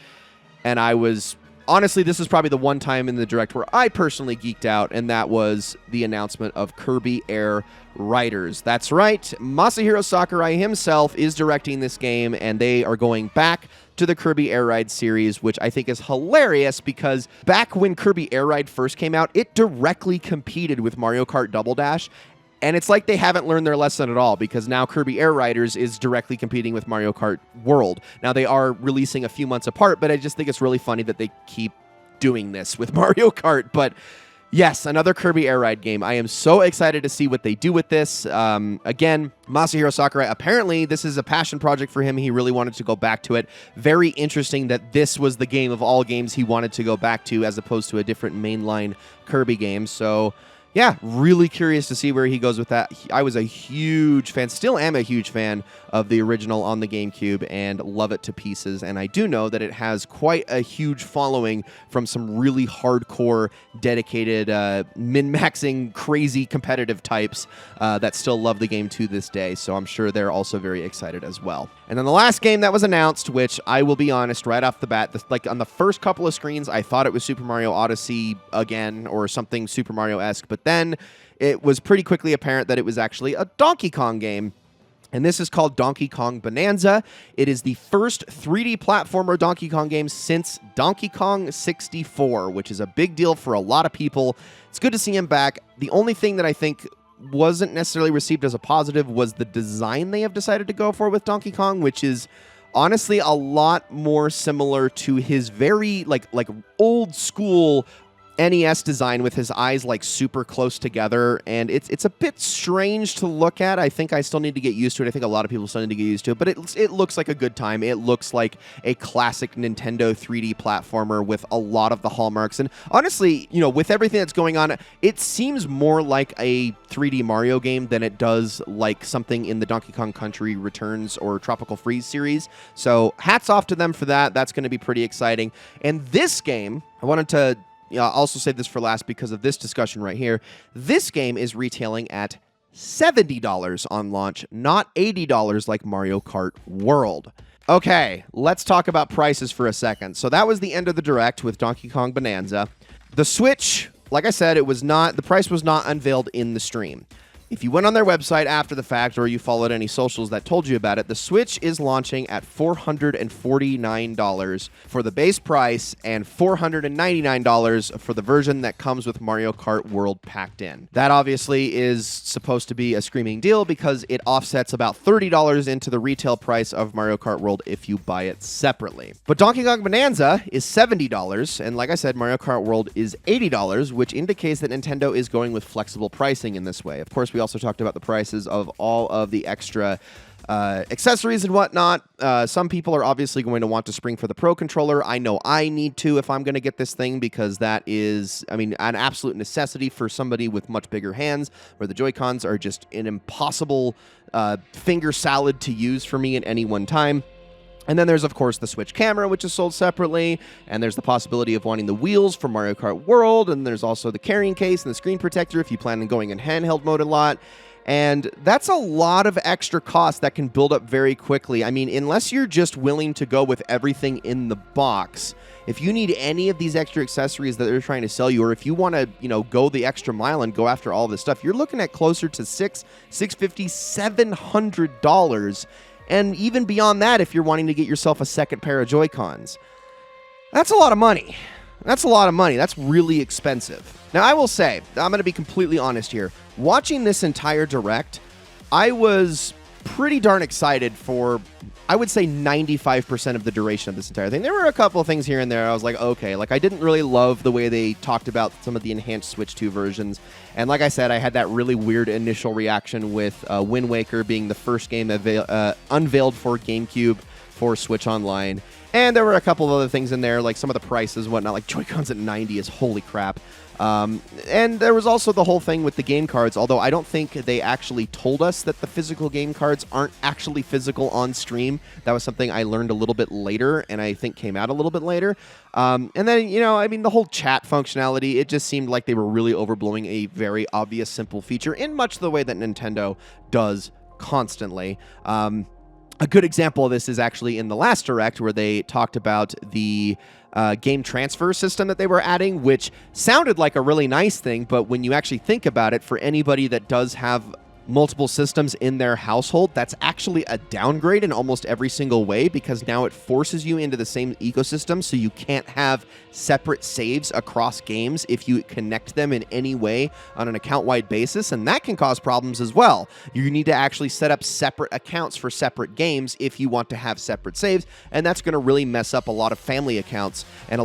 and I was... Honestly, this is probably the one time in the Direct where I personally geeked out, and that was the announcement of Kirby Air Riders. That's right, Masahiro Sakurai himself is directing this game, and they are going back to the Kirby Air Ride series, which I think is hilarious because back when Kirby Air Ride first came out, it directly competed with Mario Kart Double Dash. And it's like they haven't learned their lesson at all because now Kirby Air Riders is directly competing with Mario Kart World. Now, they are releasing a few months apart, but I just think it's really funny that they keep doing this with Mario Kart. But yes, another Kirby Air Ride game. I am so excited to see what they do with this. Again, Masahiro Sakurai, apparently this is a passion project for him. He really wanted to go back to it. Very interesting that this was the game of all games he wanted to go back to as opposed to a different mainline Kirby game. So... yeah, really curious to see where he goes with that. I was a huge fan, still am a huge fan of the original on the GameCube and love it to pieces. And I do know that it has quite a huge following from some really hardcore, dedicated, min-maxing, crazy competitive types that still love the game to this day. So I'm sure they're also very excited as well. And then the last game that was announced, which I will be honest, right off the bat, like on the first couple of screens, I thought it was Super Mario Odyssey again or something Super Mario-esque, but then it was pretty quickly apparent that it was actually a Donkey Kong game. And this is called Donkey Kong Bonanza. It is the first 3D platformer Donkey Kong game since Donkey Kong 64, which is a big deal for a lot of people. It's good to see him back. The only thing that I think wasn't necessarily received as a positive was the design they have decided to go for with Donkey Kong, which is honestly a lot more similar to his very like old school NES design with his eyes like super close together, and it's a bit strange to look at. I think I still need to get used to it. I think a lot of people still need to get used to it, but it looks like a good time. It looks like a classic Nintendo 3D platformer with a lot of the hallmarks, and honestly, you know, with everything that's going on, it seems more like a 3D Mario game than it does like something in the Donkey Kong Country Returns or Tropical Freeze series. So hats off to them for that. That's going to be pretty exciting. And this game, I wanted to also say this for last because of this discussion right here. This game is retailing at $70 on launch, not $80 like Mario Kart World. Okay, let's talk about prices for a second. So that was the end of the Direct with Donkey Kong Bonanza. The Switch, like I said, the price was not unveiled in the stream. If you went on their website after the fact or you followed any socials that told you about it, the Switch is launching at $449 for the base price and $499 for the version that comes with Mario Kart World packed in. That obviously is supposed to be a screaming deal because it offsets about $30 into the retail price of Mario Kart World if you buy it separately. But Donkey Kong Bonanza is $70, and like I said, Mario Kart World is $80, which indicates that Nintendo is going with flexible pricing in this way. Of course, we also talked about the prices of all of the extra accessories and whatnot. Some people are obviously going to want to spring for the Pro Controller. I know I need to if I'm going to get this thing because that is, I mean, an absolute necessity for somebody with much bigger hands where the Joy-Cons are just an impossible finger salad to use for me at any one time. And then there's, of course, the Switch camera, which is sold separately, and there's the possibility of wanting the wheels for Mario Kart World, and there's also the carrying case and the screen protector if you plan on going in handheld mode a lot. And that's a lot of extra cost that can build up very quickly. I mean, unless you're just willing to go with everything in the box, if you need any of these extra accessories that they're trying to sell you, or if you want to, go the extra mile and go after all this stuff, you're looking at closer to $650, $700. And even beyond that, if you're wanting to get yourself a second pair of Joy-Cons. That's a lot of money. That's a lot of money. That's really expensive. Now, I will say, I'm going to be completely honest here. Watching this entire Direct, I was pretty darn excited for, I would say, 95% of the duration of this entire thing. There were a couple of things here and there I was like, okay. Like, I didn't really love the way they talked about some of the enhanced Switch 2 versions. And like I said, I had that really weird initial reaction with Wind Waker being the first game unveiled for GameCube for Switch Online. And there were a couple of other things in there, like some of the prices and whatnot, like Joy-Cons at 90 is holy crap. And there was also the whole thing with the game cards, although I don't think they actually told us that the physical game cards aren't actually physical on stream. That was something I learned a little bit later, and I think came out a little bit later. And then, the whole chat functionality, it just seemed like they were really overblowing a very obvious, simple feature in much the way that Nintendo does constantly. A good example of this is actually in the last Direct, where they talked about the game transfer system that they were adding, which sounded like a really nice thing, but when you actually think about it, for anybody that does have multiple systems in their household, that's actually a downgrade in almost every single way, because now it forces you into the same ecosystem, so you can't have separate saves across games if you connect them in any way on an account-wide basis, and that can cause problems as well. You need to actually set up separate accounts for separate games if you want to have separate saves, and that's going to really mess up a lot of family accounts and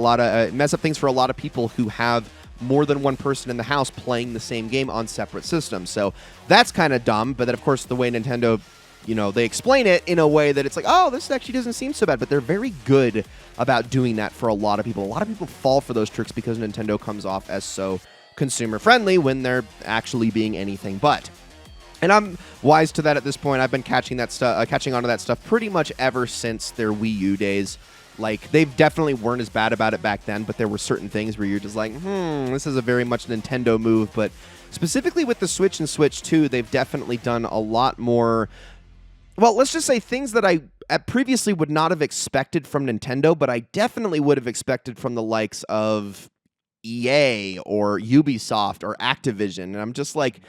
mess up things for a lot of people who have more than one person in the house playing the same game on separate systems. So that's kind of dumb, but then of course the way Nintendo, they explain it in a way that it's like, oh, this actually doesn't seem so bad, but they're very good about doing that for a lot of people. A lot of people fall for those tricks because Nintendo comes off as so consumer friendly when they're actually being anything but. And I'm wise to that at this point. I've been catching onto that stuff pretty much ever since their Wii U days. Like, they definitely weren't as bad about it back then, but there were certain things where you're just like, this is a very much Nintendo move. But specifically with the Switch and Switch 2, they've definitely done a lot more, well, let's just say things that I previously would not have expected from Nintendo, but I definitely would have expected from the likes of EA or Ubisoft or Activision. And I'm just like,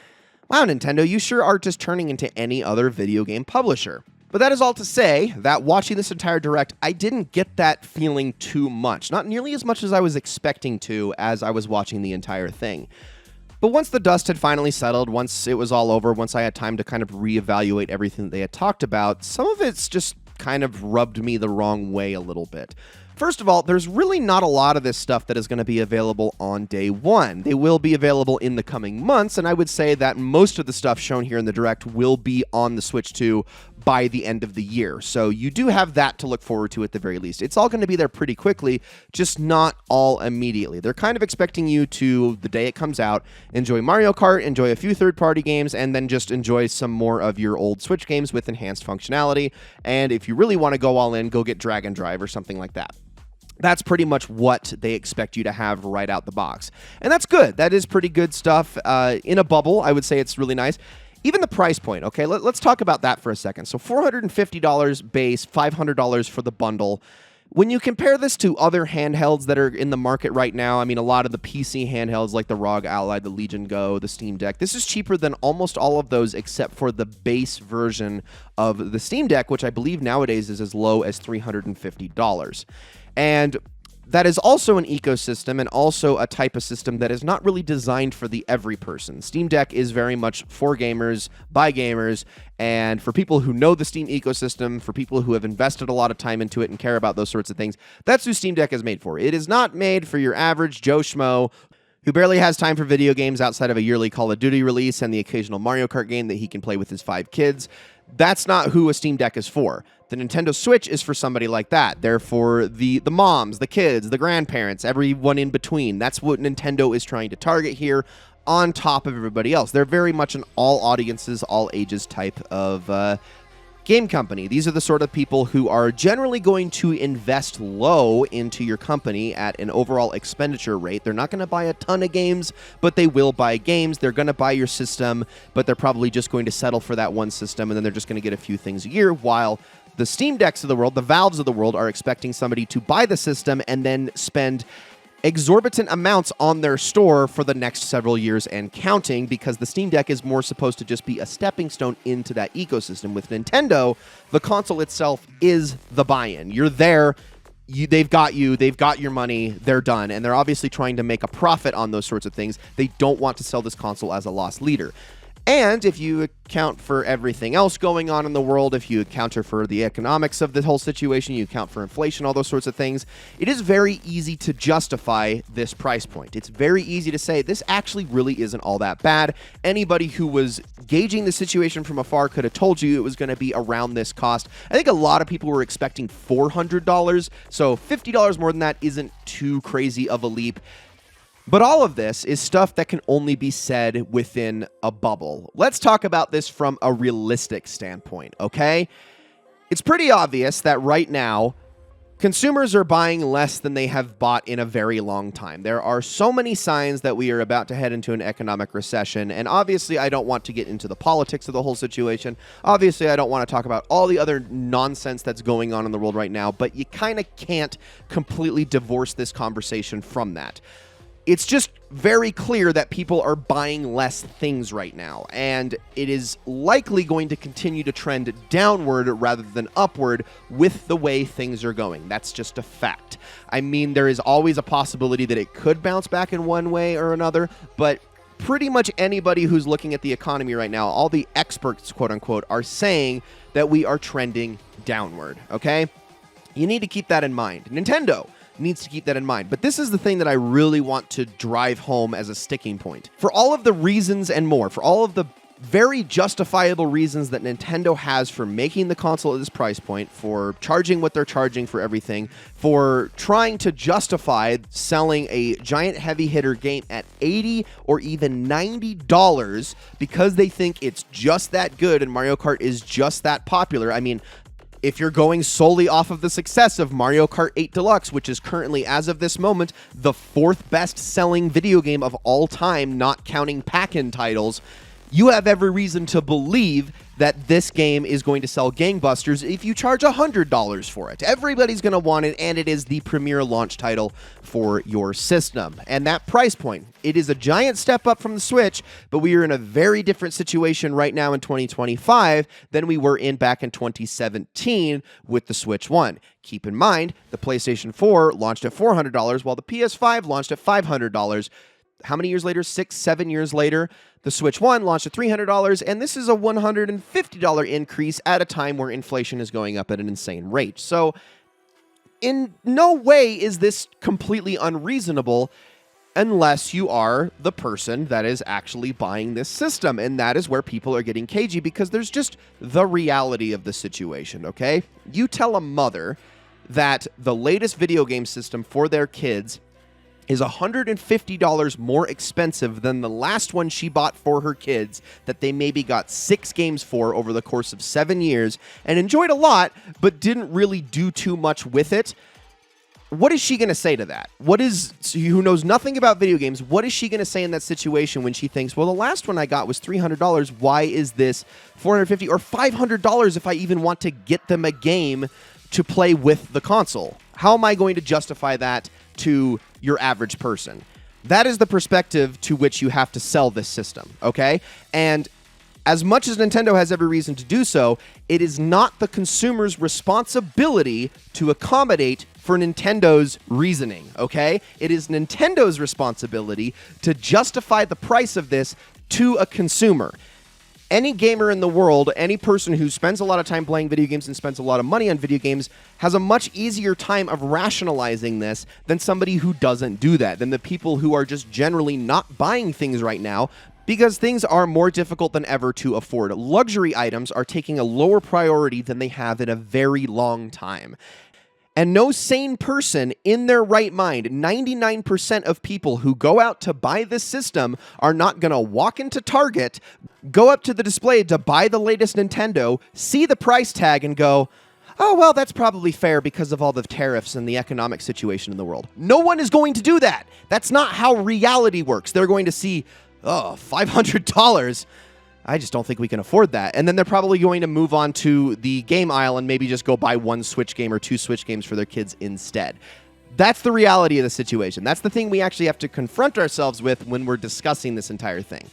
wow, Nintendo, you sure are just turning into any other video game publisher. But that is all to say that watching this entire Direct, I didn't get that feeling too much. Not nearly as much as I was expecting to as I was watching the entire thing. But once the dust had finally settled, once it was all over, once I had time to kind of reevaluate everything that they had talked about, some of it's just kind of rubbed me the wrong way a little bit. First of all, there's really not a lot of this stuff that is going to be available on day one. They will be available in the coming months, and I would say that most of the stuff shown here in the Direct will be on the Switch 2 by the end of the year. So you do have that to look forward to at the very least. It's all going to be there pretty quickly, just not all immediately. They're kind of expecting you to, the day it comes out, enjoy Mario Kart, enjoy a few third-party games, and then just enjoy some more of your old Switch games with enhanced functionality. And if you really want to go all in, go get Dragon Drive or something like that. That's pretty much what they expect you to have right out the box. And that's good. That is pretty good stuff. In a bubble, I would say it's really nice. Even the price point, okay? Let's talk about that for a second. So $450 base, $500 for the bundle. When you compare this to other handhelds that are in the market right now, I mean, a lot of the PC handhelds like the ROG Ally, the Legion Go, the Steam Deck, this is cheaper than almost all of those except for the base version of the Steam Deck, which I believe nowadays is as low as $350. And that is also an ecosystem and also a type of system that is not really designed for the every person. Steam Deck is very much for gamers, by gamers, and for people who know the Steam ecosystem, for people who have invested a lot of time into it and care about those sorts of things. That's who Steam Deck is made for. It is not made for your average Joe Schmo who barely has time for video games outside of a yearly Call of Duty release and the occasional Mario Kart game that he can play with his 5 kids. That's not who a Steam Deck is for. The Nintendo Switch is for somebody like that. They're for the moms, the kids, the grandparents, everyone in between. That's what Nintendo is trying to target here on top of everybody else. They're very much an all audiences, all ages type of game company. These are the sort of people who are generally going to invest low into your company at an overall expenditure rate. They're not going to buy a ton of games, but they will buy games. They're going to buy your system, but they're probably just going to settle for that one system, and then they're just going to get a few things a year, while the Steam Decks of the world, the Valves of the world, are expecting somebody to buy the system and then spend exorbitant amounts on their store for the next several years and counting, because the Steam Deck is more supposed to just be a stepping stone into that ecosystem. With Nintendo, the console itself is the buy-in. You're there, they've got you, they've got your money, they're done, and they're obviously trying to make a profit on those sorts of things. They don't want to sell this console as a loss leader. And if you account for everything else going on in the world, if you account for the economics of the whole situation, you account for inflation, all those sorts of things, it is very easy to justify this price point. It's very easy to say this actually really isn't all that bad. Anybody who was gauging the situation from afar could have told you it was going to be around this cost. I think a lot of people were expecting $400, so $50 more than that isn't too crazy of a leap. But all of this is stuff that can only be said within a bubble. Let's talk about this from a realistic standpoint, okay? It's pretty obvious that right now, consumers are buying less than they have bought in a very long time. There are so many signs that we are about to head into an economic recession, and obviously I don't want to get into the politics of the whole situation. Obviously I don't want to talk about all the other nonsense that's going on in the world right now, but you kind of can't completely divorce this conversation from that. It's just very clear that people are buying less things right now, and it is likely going to continue to trend downward rather than upward with the way things are going. That's just a fact. I mean, there is always a possibility that it could bounce back in one way or another, but pretty much anybody who's looking at the economy right now, all the experts, quote unquote, are saying that we are trending downward, okay? You need to keep that in mind. Nintendo needs to keep that in mind. But this is the thing that I really want to drive home as a sticking point. For all of the reasons and more, for all of the very justifiable reasons that Nintendo has for making the console at this price point, for charging what they're charging for everything, for trying to justify selling a giant heavy hitter game at $80 or even $90 because they think it's just that good and Mario Kart is just that popular. I mean, if you're going solely off of the success of Mario Kart 8 Deluxe, which is currently, as of this moment, the 4th best-selling video game of all time, not counting pack-in titles, you have every reason to believe that this game is going to sell gangbusters if you charge $100 for it. Everybody's going to want it, and it is the premier launch title for your system. And that price point, it is a giant step up from the Switch, but we are in a very different situation right now in 2025 than we were in back in 2017 with the Switch 1. Keep in mind, the PlayStation 4 launched at $400, while the PS5 launched at $500. How many years later? 6, 7 years later, the Switch 1 launched at $300, and this is a $150 increase at a time where inflation is going up at an insane rate. So in no way is this completely unreasonable unless you are the person that is actually buying this system, and that is where people are getting cagey because there's just the reality of the situation, okay? You tell a mother that the latest video game system for their kids is $150 more expensive than the last one she bought for her kids that they maybe got 6 games for over the course of 7 years and enjoyed a lot, but didn't really do too much with it. What is she going to say to that? Who knows nothing about video games, what is she going to say in that situation when she thinks, well, the last one I got was $300, why is this $450 or $500 if I even want to get them a game to play with the console? How am I going to justify that to your average person? That is the perspective to which you have to sell this system, okay? And as much as Nintendo has every reason to do so, it is not the consumer's responsibility to accommodate for Nintendo's reasoning, okay? It is Nintendo's responsibility to justify the price of this to a consumer. Any gamer in the world, any person who spends a lot of time playing video games and spends a lot of money on video games has a much easier time of rationalizing this than somebody who doesn't do that, than the people who are just generally not buying things right now because things are more difficult than ever to afford. Luxury items are taking a lower priority than they have in a very long time. And no sane person in their right mind, 99% of people who go out to buy this system are not going to walk into Target, go up to the display to buy the latest Nintendo, see the price tag and go, oh, well, that's probably fair because of all the tariffs and the economic situation in the world. No one is going to do that. That's not how reality works. They're going to see, oh, $500. I just don't think we can afford that. And then they're probably going to move on to the game aisle and maybe just go buy one Switch game or two Switch games for their kids instead. That's the reality of the situation. That's the thing we actually have to confront ourselves with when we're discussing this entire thing.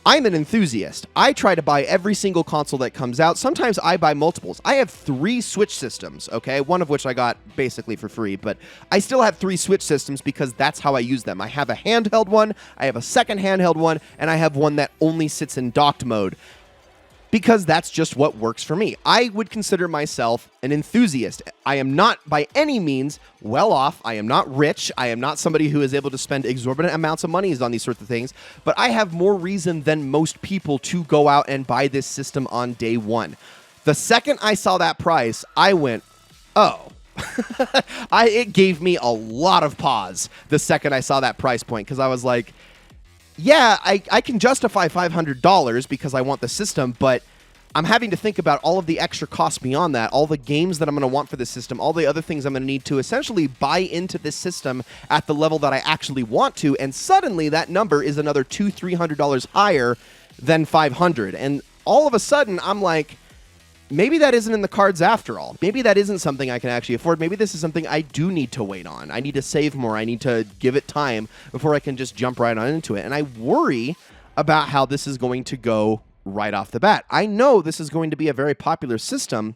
I'm an enthusiast. I try to buy every single console that comes out. Sometimes I buy multiples. I have 3 Switch systems, okay? One of which I got basically for free, but I still have 3 Switch systems because that's how I use them. I have a handheld one, I have a second handheld one, and I have one that only sits in docked mode, because that's just what works for me. I would consider myself an enthusiast. I am not by any means well off. I am not rich. I am not somebody who is able to spend exorbitant amounts of money on these sorts of things, but I have more reason than most people to go out and buy this system on day one. The second I saw that price, I went, oh. It gave me a lot of pause the second I saw that price point, because I was like, yeah, I can justify $500 because I want the system, but I'm having to think about all of the extra costs beyond that, all the games that I'm going to want for this system, all the other things I'm going to need to essentially buy into this system at the level that I actually want to, and suddenly that number is another $200-300 higher than $500, and all of a sudden I'm like, maybe that isn't in the cards after all. Maybe that isn't something I can actually afford. Maybe this is something I do need to wait on. I need to save more. I need to give it time before I can just jump right on into it. And I worry about how this is going to go right off the bat. I know this is going to be a very popular system,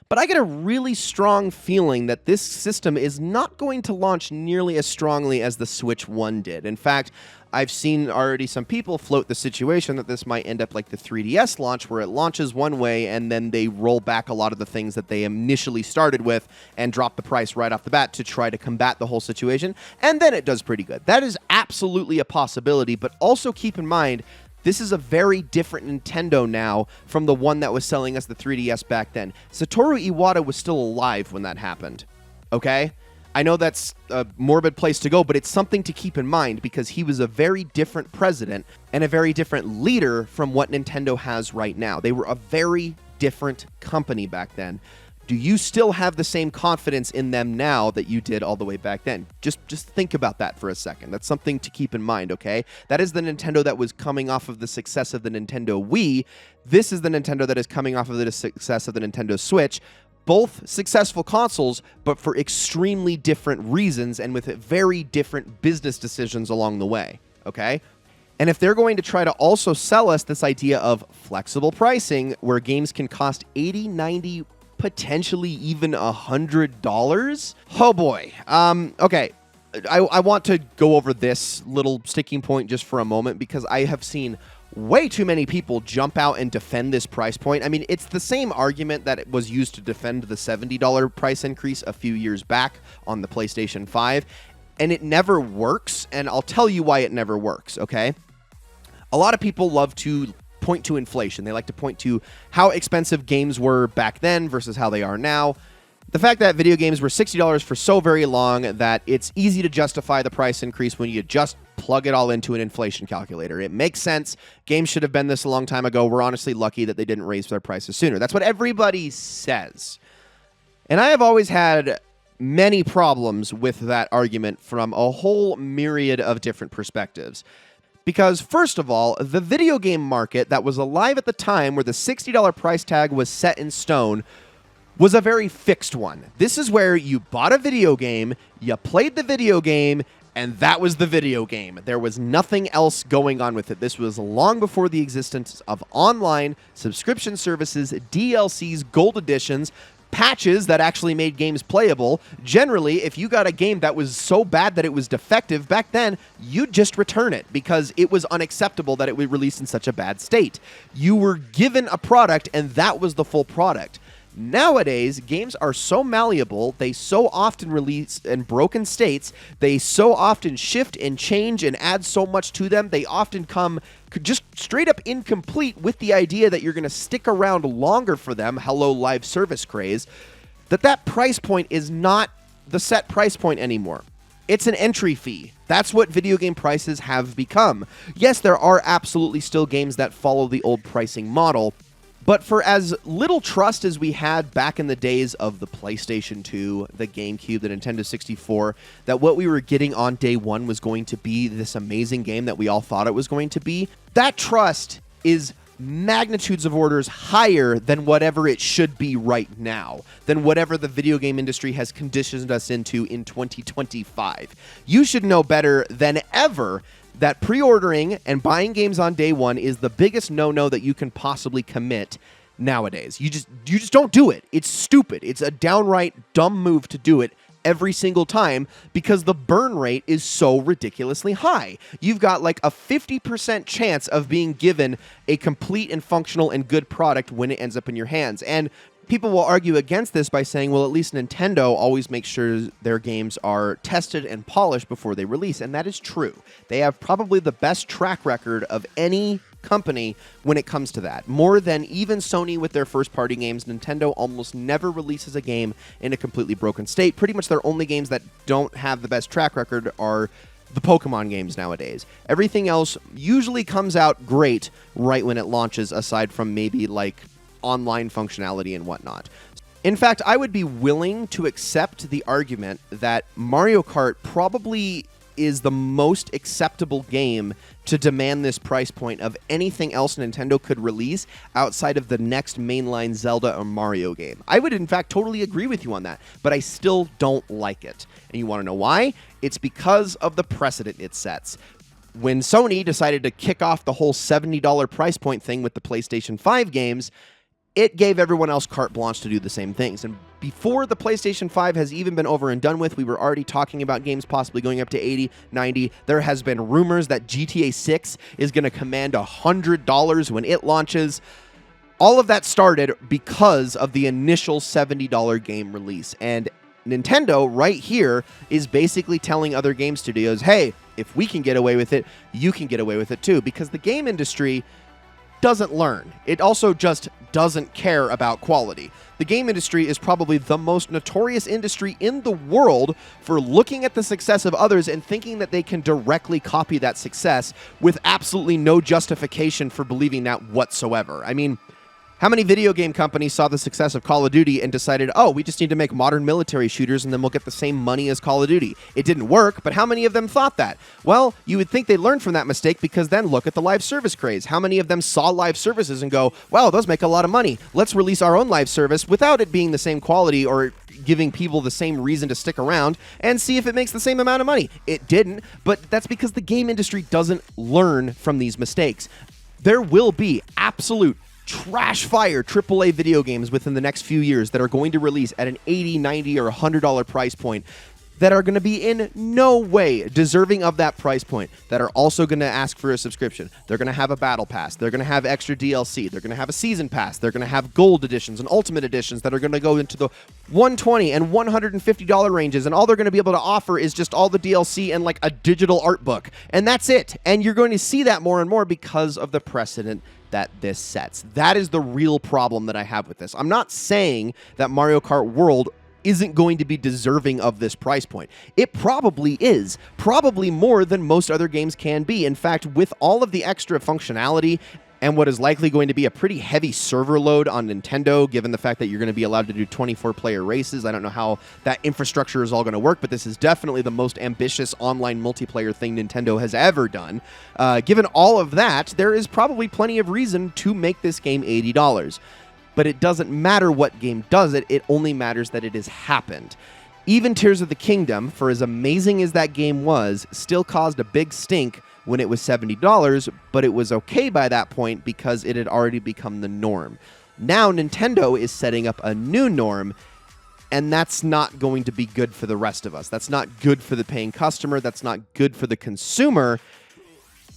but I get a really strong feeling that this system is not going to launch nearly as strongly as the Switch 1 did. In fact, I've seen already some people float the situation that this might end up like the 3DS launch, where it launches one way and then they roll back a lot of the things that they initially started with and drop the price right off the bat to try to combat the whole situation, and then it does pretty good. That is absolutely a possibility, but also keep in mind, this is a very different Nintendo now from the one that was selling us the 3DS back then. Satoru Iwata was still alive when that happened, okay? I know that's a morbid place to go, but it's something to keep in mind because he was a very different president and a very different leader from what Nintendo has right now. They were a very different company back then. Do you still have the same confidence in them now that you did all the way back then? Just think about that for a second. That's something to keep in mind, okay? That is the Nintendo that was coming off of the success of the Nintendo Wii. This is the Nintendo that is coming off of the success of the Nintendo Switch. Both successful consoles, but for extremely different reasons and with very different business decisions along the way, okay? And if they're going to try to also sell us this idea of flexible pricing where games can cost $80, $90, potentially even $100, oh boy. Okay, I want to go over this little sticking point just for a moment because I have seen way too many people jump out and defend this price point. I mean, it's the same argument that was used to defend the $70 price increase a few years back on the PlayStation 5, and it never works, and I'll tell you why it never works, okay? A lot of people love to point to inflation. They like to point to how expensive games were back then versus how they are now. The fact that video games were $60 for so very long that it's easy to justify the price increase when you just plug it all into an inflation calculator. It makes sense. Games should have been this a long time ago. We're honestly lucky that they didn't raise their prices sooner. That's what everybody says. And I have always had many problems with that argument from a whole myriad of different perspectives. Because, first of all, the video game market that was alive at the time where the $60 price tag was set in stone was a very fixed one. This is where you bought a video game, you played the video game, and that was the video game. There was nothing else going on with it. This was long before the existence of online subscription services, DLCs, gold editions, patches that actually made games playable. Generally, if you got a game that was so bad that it was defective back then, you'd just return it because it was unacceptable that it would release in such a bad state. You were given a product and that was the full product. Nowadays, games are so malleable, they so often release in broken states, they so often shift and change and add so much to them, they often come just straight up incomplete with the idea that you're going to stick around longer for them, hello live service craze, that price point is not the set price point anymore. It's an entry fee. That's what video game prices have become. Yes, there are absolutely still games that follow the old pricing model, but for as little trust as we had back in the days of the PlayStation 2, the GameCube, the Nintendo 64, that what we were getting on day one was going to be this amazing game that we all thought it was going to be, that trust is magnitudes of orders higher than whatever it should be right now, than whatever the video game industry has conditioned us into in 2025. You should know better than ever that pre-ordering and buying games on day one is the biggest no-no that you can possibly commit nowadays. You just don't do it. It's stupid. It's a downright dumb move to do it every single time because the burn rate is so ridiculously high. You've got like a 50% chance of being given a complete and functional and good product when it ends up in your hands. And people will argue against this by saying, well, at least Nintendo always makes sure their games are tested and polished before they release. And that is true. They have probably the best track record of any company when it comes to that. More than even Sony with their first-party games, Nintendo almost never releases a game in a completely broken state. Pretty much their only games that don't have the best track record are the Pokemon games nowadays. Everything else usually comes out great right when it launches, aside from maybe like online functionality and whatnot. In fact, I would be willing to accept the argument that Mario Kart probably is the most acceptable game to demand this price point of anything else Nintendo could release outside of the next mainline Zelda or Mario game. I would, in fact, totally agree with you on that, but I still don't like it. And you want to know why? It's because of the precedent it sets. When Sony decided to kick off the whole $70 price point thing with the PlayStation 5 games, it gave everyone else carte blanche to do the same things. And before the PlayStation 5 has even been over and done with, we were already talking about games possibly going up to $80, $90. There has been rumors that GTA 6 is going to command $100 when it launches. All of that started because of the initial $70 game release. And Nintendo right here is basically telling other game studios, hey, if we can get away with it, you can get away with it too. Because the game industry doesn't learn. It also just doesn't care about quality. The game industry is probably the most notorious industry in the world for looking at the success of others and thinking that they can directly copy that success with absolutely no justification for believing that whatsoever. I mean, how many video game companies saw the success of Call of Duty and decided, oh, we just need to make modern military shooters and then we'll get the same money as Call of Duty? It didn't work, but how many of them thought that? Well, you would think they learned from that mistake because then look at the live service craze. How many of them saw live services and go, wow, those make a lot of money. Let's release our own live service without it being the same quality or giving people the same reason to stick around and see if it makes the same amount of money. It didn't, but that's because the game industry doesn't learn from these mistakes. There will be absolute trash fire AAA video games within the next few years that are going to release at an $80, $90, or $100 price point that are going to be in no way deserving of that price point, that are also going to ask for a subscription. They're going to have a battle pass. They're going to have extra DLC. They're going to have a season pass. They're going to have gold editions and ultimate editions that are going to go into the $120 and $150 ranges, and all they're going to be able to offer is just all the DLC and like a digital art book. And that's it. And you're going to see that more and more because of the precedent that this sets. That is the real problem that I have with this. I'm not saying that Mario Kart World isn't going to be deserving of this price point. It probably is. Probably more than most other games can be. In fact, with all of the extra functionality and what is likely going to be a pretty heavy server load on Nintendo, given the fact that you're going to be allowed to do 24-player races. I don't know how that infrastructure is all going to work, but this is definitely the most ambitious online multiplayer thing Nintendo has ever done. Given all of that, there is probably plenty of reason to make this game $80. But it doesn't matter what game does it, it only matters that it has happened. Even Tears of the Kingdom, for as amazing as that game was, still caused a big stink when it was $70, but it was okay by that point because it had already become the norm. Now Nintendo is setting up a new norm, and that's not going to be good for the rest of us. That's not good for the paying customer. That's not good for the consumer.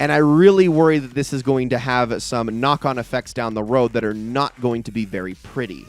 And I really worry that this is going to have some knock-on effects down the road that are not going to be very pretty.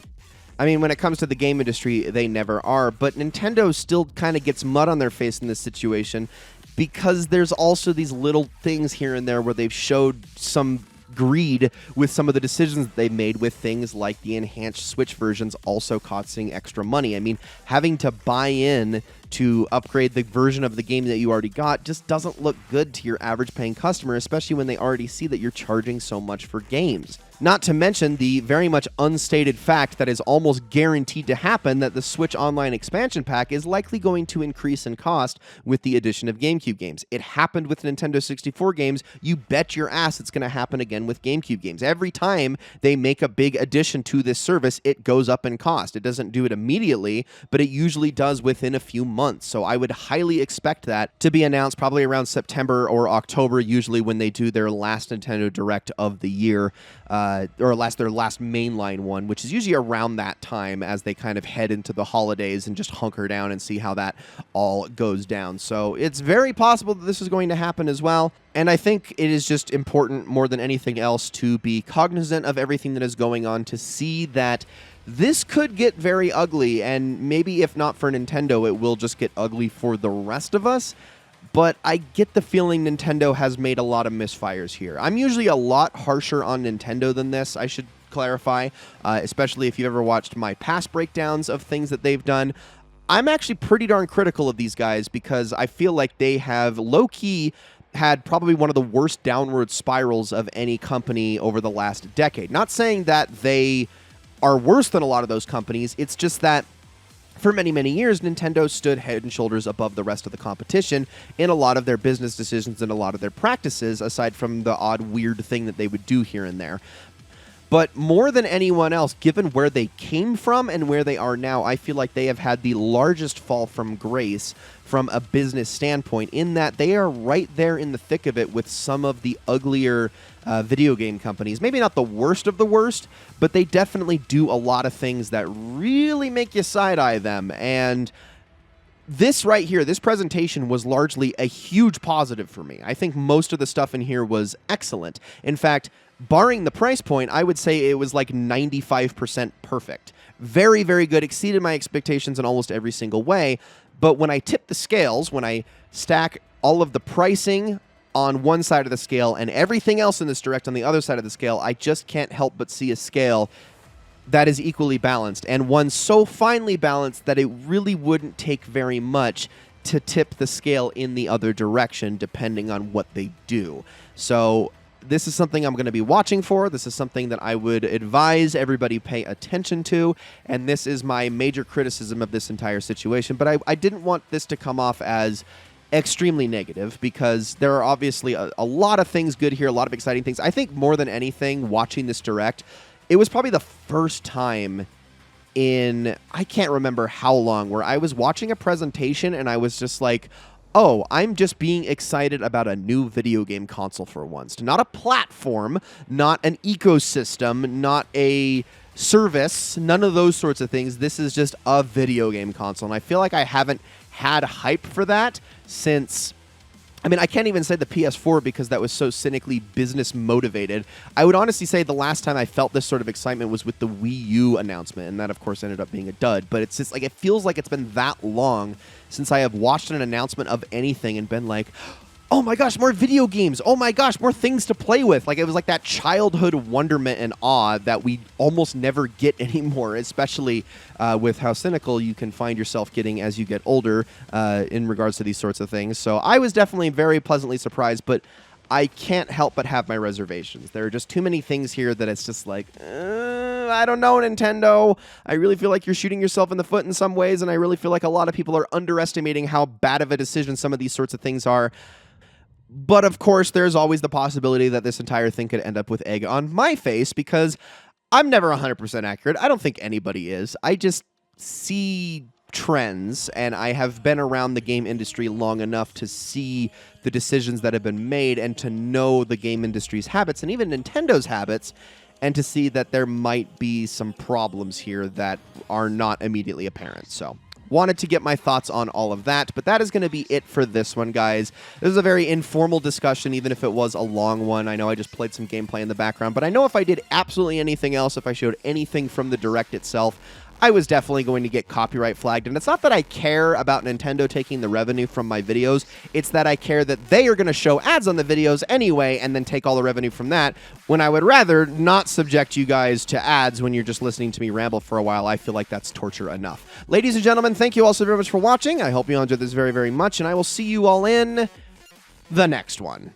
I mean, when it comes to the game industry, they never are, but Nintendo still kind of gets mud on their face in this situation because there's also these little things here and there where they've showed some greed with some of the decisions that they made with things like the enhanced Switch versions also costing extra money. I mean, having to buy in to upgrade the version of the game that you already got just doesn't look good to your average paying customer, especially when they already see that you're charging so much for games. Not to mention the very much unstated fact that is almost guaranteed to happen, that the Switch Online expansion pack is likely going to increase in cost with the addition of GameCube games. It happened with Nintendo 64 games. You bet your ass it's going to happen again with GameCube games. Every time they make a big addition to this service, it goes up in cost. It doesn't do it immediately, but it usually does within a few months. So I would highly expect that to be announced probably around September or October, usually when they do their last Nintendo Direct of the year, or their last mainline one, which is usually around that time as they kind of head into the holidays and just hunker down and see how that all goes down. So it's very possible that this is going to happen as well. And I think it is just important more than anything else to be cognizant of everything that is going on, to see that this could get very ugly, and maybe if not for Nintendo, it will just get ugly for the rest of us. But I get the feeling Nintendo has made a lot of misfires here. I'm usually a lot harsher on Nintendo than this, I should clarify, especially if you've ever watched my past breakdowns of things that they've done. I'm actually pretty darn critical of these guys because I feel like they have low-key had probably one of the worst downward spirals of any company over the last decade. Not saying that they are worse than a lot of those companies, it's just that for many, many years, Nintendo stood head and shoulders above the rest of the competition in a lot of their business decisions and a lot of their practices, aside from the odd weird thing that they would do here and there. But more than anyone else, given where they came from and where they are now, I feel like they have had the largest fall from grace from a business standpoint, in that they are right there in the thick of it with some of the uglier video game companies. Maybe not the worst of the worst, but they definitely do a lot of things that really make you side-eye them. And this right here, this presentation was largely a huge positive for me. I think most of the stuff in here was excellent. In fact, barring the price point, I would say it was like 95% perfect. Very, very good. Exceeded my expectations in almost every single way. But when I tip the scales, when I stack all of the pricing on one side of the scale and everything else in this Direct on the other side of the scale, I just can't help but see a scale that is equally balanced, and one so finely balanced that it really wouldn't take very much to tip the scale in the other direction, depending on what they do. So this is something I'm going to be watching for. This is something that I would advise everybody pay attention to, and this is my major criticism of this entire situation. But I didn't want this to come off as extremely negative, because there are obviously a lot of things good here, a lot of exciting things. I think more than anything, watching this Direct, it was probably the first time in, I can't remember how long, where I was watching a presentation and I was just like, oh, I'm just being excited about a new video game console for once. Not a platform, not an ecosystem, not a service, none of those sorts of things. This is just a video game console. And I feel like I haven't had hype for that since, I mean, I can't even say the PS4 because that was so cynically business motivated. I would honestly say the last time I felt this sort of excitement was with the Wii U announcement, and that, of course, ended up being a dud. But it's just like, it feels like it's been that long since I have watched an announcement of anything and been like, oh my gosh, more video games. Oh my gosh, more things to play with. Like, it was like that childhood wonderment and awe that we almost never get anymore, especially with how cynical you can find yourself getting as you get older in regards to these sorts of things. So I was definitely very pleasantly surprised, but I can't help but have my reservations. There are just too many things here that it's just like, I don't know, Nintendo. I really feel like you're shooting yourself in the foot in some ways, and I really feel like a lot of people are underestimating how bad of a decision some of these sorts of things are. But, of course, there's always the possibility that this entire thing could end up with egg on my face, because I'm never 100% accurate. I don't think anybody is. I just see trends, and I have been around the game industry long enough to see the decisions that have been made and to know the game industry's habits and even Nintendo's habits, and to see that there might be some problems here that are not immediately apparent. So wanted to get my thoughts on all of that, but that is going to be it for this one, guys. This is a very informal discussion, even if it was a long one. I know I just played some gameplay in the background, but I know if I did absolutely anything else, if I showed anything from the Direct itself, I was definitely going to get copyright flagged. And it's not that I care about Nintendo taking the revenue from my videos, it's that I care that they are going to show ads on the videos anyway and then take all the revenue from that, when I would rather not subject you guys to ads when you're just listening to me ramble for a while. I feel like that's torture enough. Ladies and gentlemen, thank you all so very much for watching. I hope you all enjoyed this very, very much, and I will see you all in the next one.